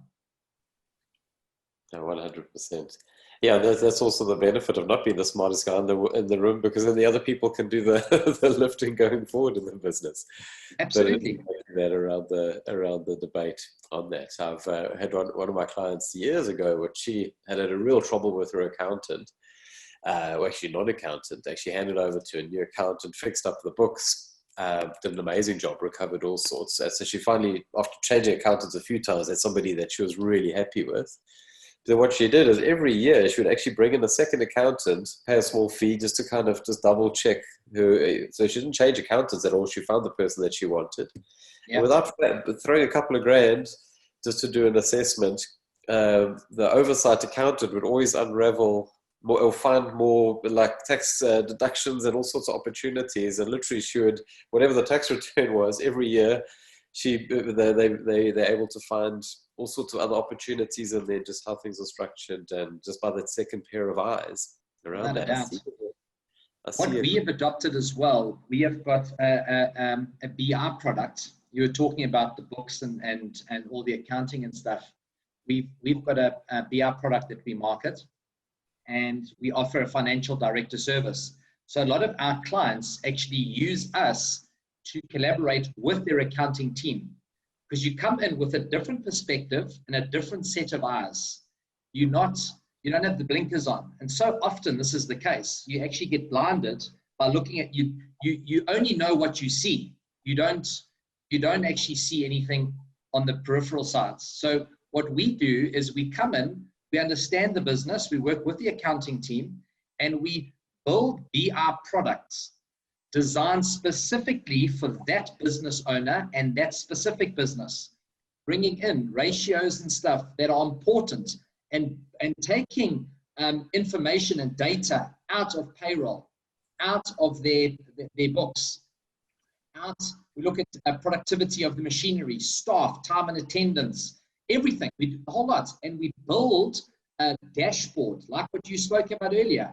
100%. Yeah, that's also the benefit of not being the smartest guy in the room, because then the other people can do the lifting going forward in the business. Absolutely. That around the debate on that. I've had one of my clients years ago, which she had a real trouble with her accountant. Well, actually not accountant. Actually handed over to a new accountant, fixed up the books, did an amazing job, recovered all sorts. So she finally, after changing accountants a few times, had somebody that she was really happy with. So what she did is every year she would actually bring in a second accountant, pay a small fee just to kind of just double check her. So she didn't change accountants at all. She found the person that she wanted. Yep. Without throwing a couple of grand just to do an assessment, the oversight accountant would always unravel more, or find more like tax deductions and all sorts of opportunities. And literally she would, whatever the tax return was every year, they're able to find all sorts of other opportunities, and then just how things are structured, and just by that second pair of eyes around that. What we have adopted as well, we have got a BR product. You were talking about the books and all the accounting and stuff. We've got a BR product that we market, and we offer a financial director service. So a lot of our clients actually use us to collaborate with their accounting team, because you come in with a different perspective and a different set of eyes. You don't have the blinkers on. And so often this is the case. You actually get blinded by looking at you only know what you see. You don't actually see anything on the peripheral sides. So what we do is we come in, we understand the business, we work with the accounting team, and we build BR products designed specifically for that business owner and that specific business, bringing in ratios and stuff that are important, and taking information and data out of payroll, out of their books, we look at productivity of the machinery, staff, time and attendance, everything, we do a whole lot, and we build a dashboard like what you spoke about earlier.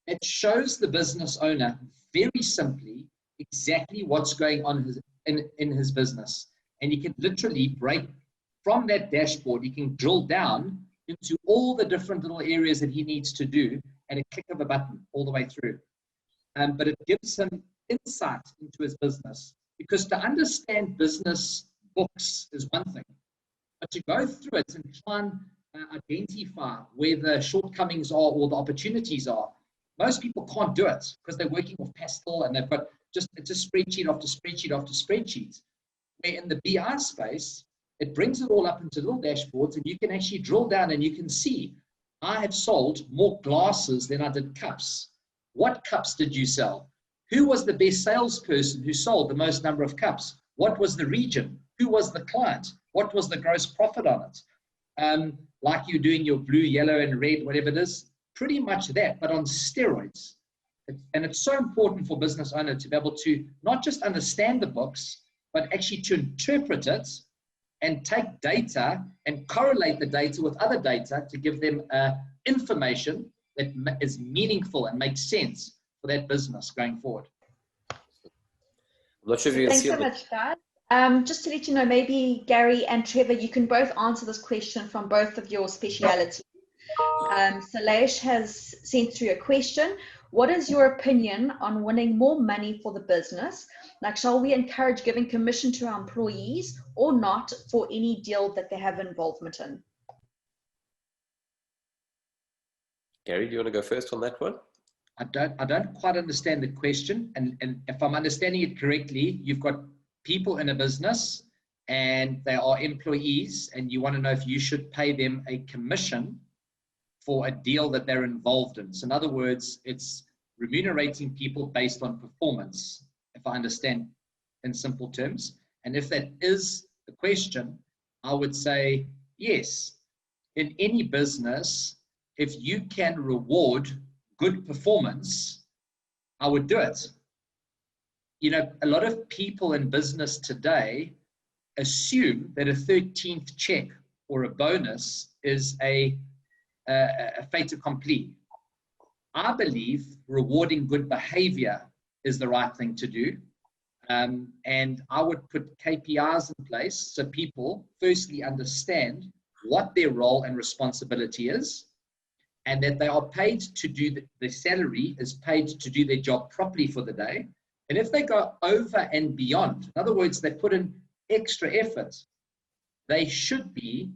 It shows the business owner very simply exactly what's going on in his business. And he can literally break from that dashboard, he can drill down into all the different little areas that he needs to do at a click of a button all the way through. But it gives him insight into his business, because to understand business books is one thing, but to go through it and try and identify where the shortcomings are or the opportunities are, most people can't do it because they're working with pastel and they've got it's just spreadsheet after spreadsheet after spreadsheet. Where in the BI space, it brings it all up into little dashboards, and you can actually drill down and you can see, I have sold more glasses than I did cups. What cups did you sell? Who was the best salesperson who sold the most number of cups? What was the region? Who was the client? What was the gross profit on it? Like you're doing your blue, yellow, and red, whatever it is, pretty much that, but on steroids. And it's so important for business owner to be able to not just understand the books, but actually to interpret it and take data and correlate the data with other data to give them information that is meaningful and makes sense for that business going forward. I'm not sure if you Thanks so much, guys. Just to let you know, maybe Gary and Trevor, you can both answer this question from both of your specialities. Salesh has sent through a question. What is your opinion on winning more money for the business? Like, shall we encourage giving commission to our employees or not for any deal that they have involvement in? Gary, do you want to go first on that one? I don't quite understand the question. And if I'm understanding it correctly, you've got people in a business and they are employees, and you want to know if you should pay them a commission for a deal that they're involved in. So in other words, it's remunerating people based on performance, if I understand in simple terms. And if that is the question, I would say yes. In any business, if you can reward good performance, I would do it. You know, a lot of people in business today assume that a 13th check or a bonus is a fait accompli. I believe rewarding good behavior is the right thing to do. And I would put KPIs in place so people firstly understand what their role and responsibility is, and that they are paid to do, the salary is paid to do their job properly for the day. And if they go over and beyond, in other words, they put in extra effort, they should be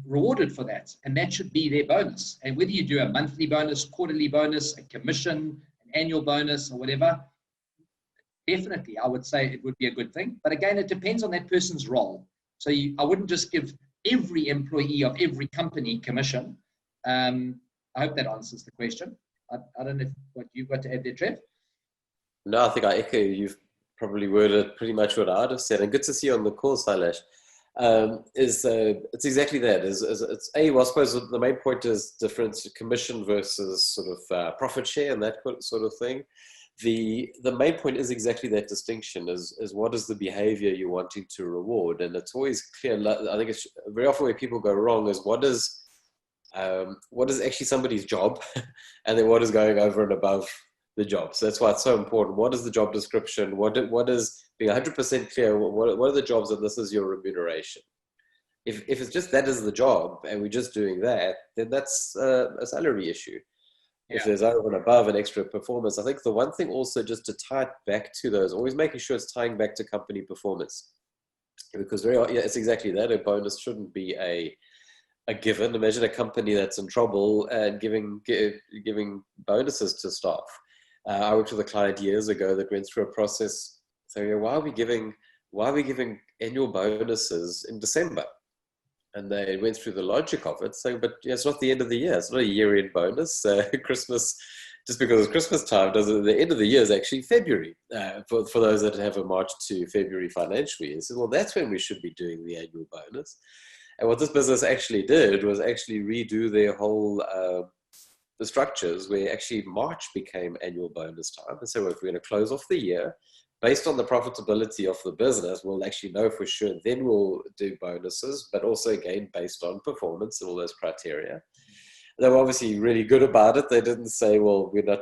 rewarded for that. And that should be their bonus. And whether you do a monthly bonus, quarterly bonus, a commission, an annual bonus, or whatever, definitely, I would say it would be a good thing. But again, it depends on that person's role. So I wouldn't just give every employee of every company commission. I hope that answers the question. I don't know what you've got to add there, Trev. No, I think I echo. You've probably worded pretty much what I'd have said. And good to see you on the call, Sailesh. It's exactly that. It's I suppose the main point is difference commission versus sort of profit share and that sort of thing. The main point is exactly that distinction is what is the behavior you're wanting to reward. And it's always clear. I think it's very often where people go wrong is what is actually somebody's job and then what is going over and above the job. So that's why it's so important. What is the job description? What is being 100% clear? What are the jobs, and this is your remuneration? If it's just that is the job and we're just doing that, then that's a salary issue. Yeah. If there's over and above an extra performance, I think the one thing also just to tie it back to those, always making sure it's tying back to company performance, because it's exactly that. A bonus shouldn't be a given. Imagine a company that's in trouble and giving bonuses to staff. I worked with a client years ago that went through a process saying, why are we giving annual bonuses in December? And they went through the logic of it, saying, but it's not the end of the year. It's not a year-end bonus. Christmas, just because it's Christmas time, the end of the year is actually February for those that have a March to February financial year. So, well, that's when we should be doing the annual bonus. And what this business actually did was actually redo their whole the structures where actually March became annual bonus time. And so if we're going to close off the year, based on the profitability of the business, we'll actually know for sure, then we'll do bonuses, but also again, based on performance and all those criteria. They were obviously really good about it. They didn't say, well, we're not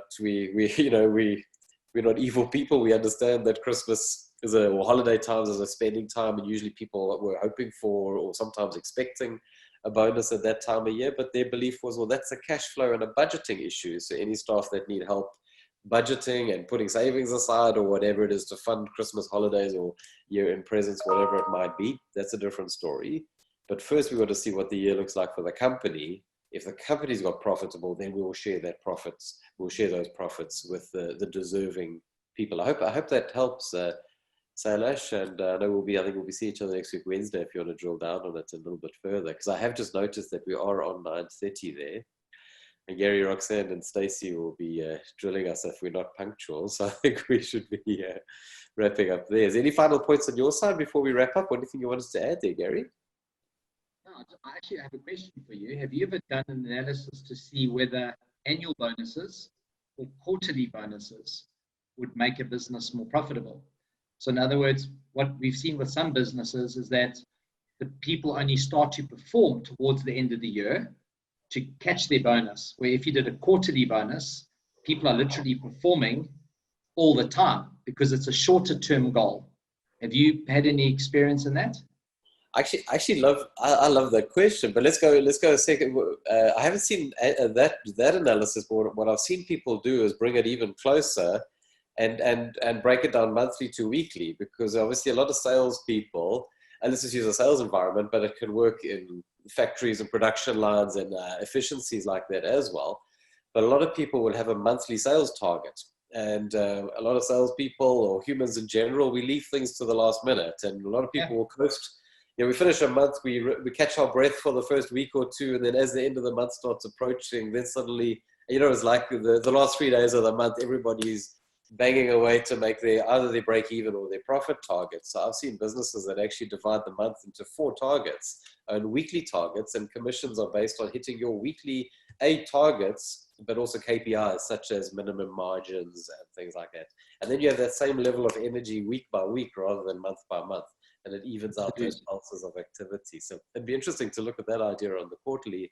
evil people. We understand that Christmas or holiday times is a spending time, and usually people were hoping for or sometimes expecting a bonus at that time of year, but their belief was, well, that's a cash flow and a budgeting issue. So any staff that need help budgeting and putting savings aside or whatever it is to fund Christmas holidays or year-end presents, whatever it might be, that's a different story. But first we got to see what the year looks like for the company. If the company's got profitable, then we will share that profits. We'll share those profits with the deserving people. I hope that helps, Sailesh, and I know I think we'll be seeing each other next week Wednesday if you want to drill down on it a little bit further, because I have just noticed that we are on 9:30 there. And Gary, Roxanne, and Stacey will be drilling us if we're not punctual. So I think we should be wrapping up there. Is there any final points on your side before we wrap up? Anything you want us to add there, Gary? No, I actually have a question for you. Have you ever done an analysis to see whether annual bonuses or quarterly bonuses would make a business more profitable? So in other words, what we've seen with some businesses is that the people only start to perform towards the end of the year to catch their bonus, where if you did a quarterly bonus, people are literally performing all the time because it's a shorter term goal. Have you had any experience in that? I love that question, but let's go a second. I haven't seen that analysis, but what I've seen people do is bring it even closer and break it down monthly to weekly, because obviously a lot of salespeople, and let's just use a sales environment, but it can work in factories and production lines and efficiencies like that as well. But a lot of people will have a monthly sales target, and a lot of salespeople or humans in general, we leave things to the last minute, and a lot of people will coast. We finish a month, we catch our breath for the first week or two, and then as the end of the month starts approaching, then suddenly, it's like the last 3 days of the month, everybody's banging away to make either their break even or their profit targets. So I've seen businesses that actually divide the month into 4 targets and weekly targets, and commissions are based on hitting your weekly targets, but also KPIs such as minimum margins and things like that. And then you have that same level of energy week by week rather than month by month, and it evens out those pulses of activity. So it'd be interesting to look at that idea on the quarterly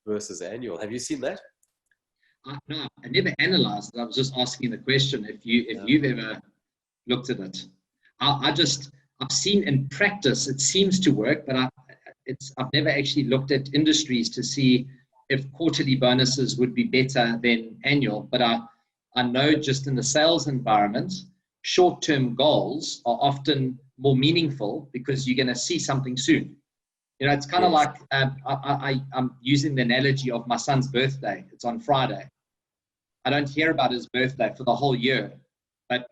versus annual. Have you seen that? No, I never analyzed it. I was just asking the question if you've ever looked at it. I've seen in practice it seems to work, but I've never actually looked at industries to see if quarterly bonuses would be better than annual. But I know just in the sales environment, short-term goals are often more meaningful because you're going to see something soon. It's kind of like I'm using the analogy of my son's birthday. It's on Friday. I don't hear about his birthday for the whole year, but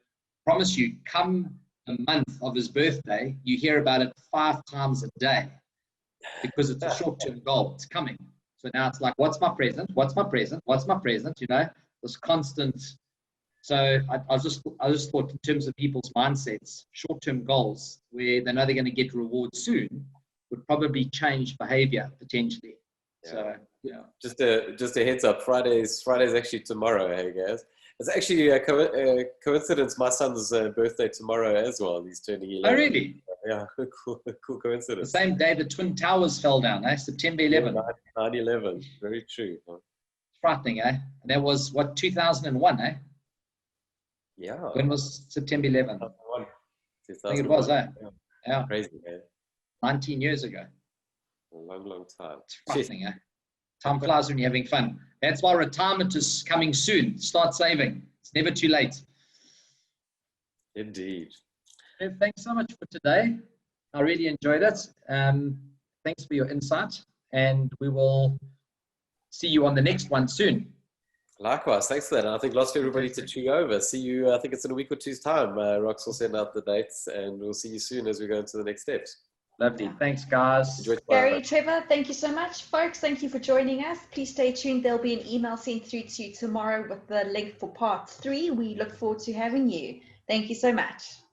promise you, come the month of his birthday, you hear about it 5 times a day because it's a short-term goal. It's coming. So now it's like, what's my present? What's my present? What's my present? This constant. So I just thought in terms of people's mindsets, short-term goals where they know they're going to get reward soon would probably change behavior potentially. Yeah. So yeah. Just a heads up. Friday's actually tomorrow. Hey guys, it's actually a coincidence. My son's birthday tomorrow as well. He's turning 11. Oh really? Yeah, cool coincidence. The same day the Twin Towers fell down, September 11. 9/11. Very true. Frightening, And that was what, 2001, Yeah. When was September 11? 2001. I think it was, Yeah. Crazy, man. 19 years ago. A long time. It's frightening, Time flies when you're having fun. That's why retirement is coming soon. Start saving. It's never too late. Indeed. Thanks so much for today. I really enjoyed it. Thanks for your insight, and we will see you on the next one soon. Likewise, thanks for that. And I think lots for everybody to chew over. See you, I think it's in a week or two's time. Rox will send out the dates, and we'll see you soon as we go into the next steps. Lovely. Thanks, guys. Gary, Trevor, thank you so much. Folks, thank you for joining us. Please stay tuned. There'll be an email sent through to you tomorrow with the link for part 3. We look forward to having you. Thank you so much.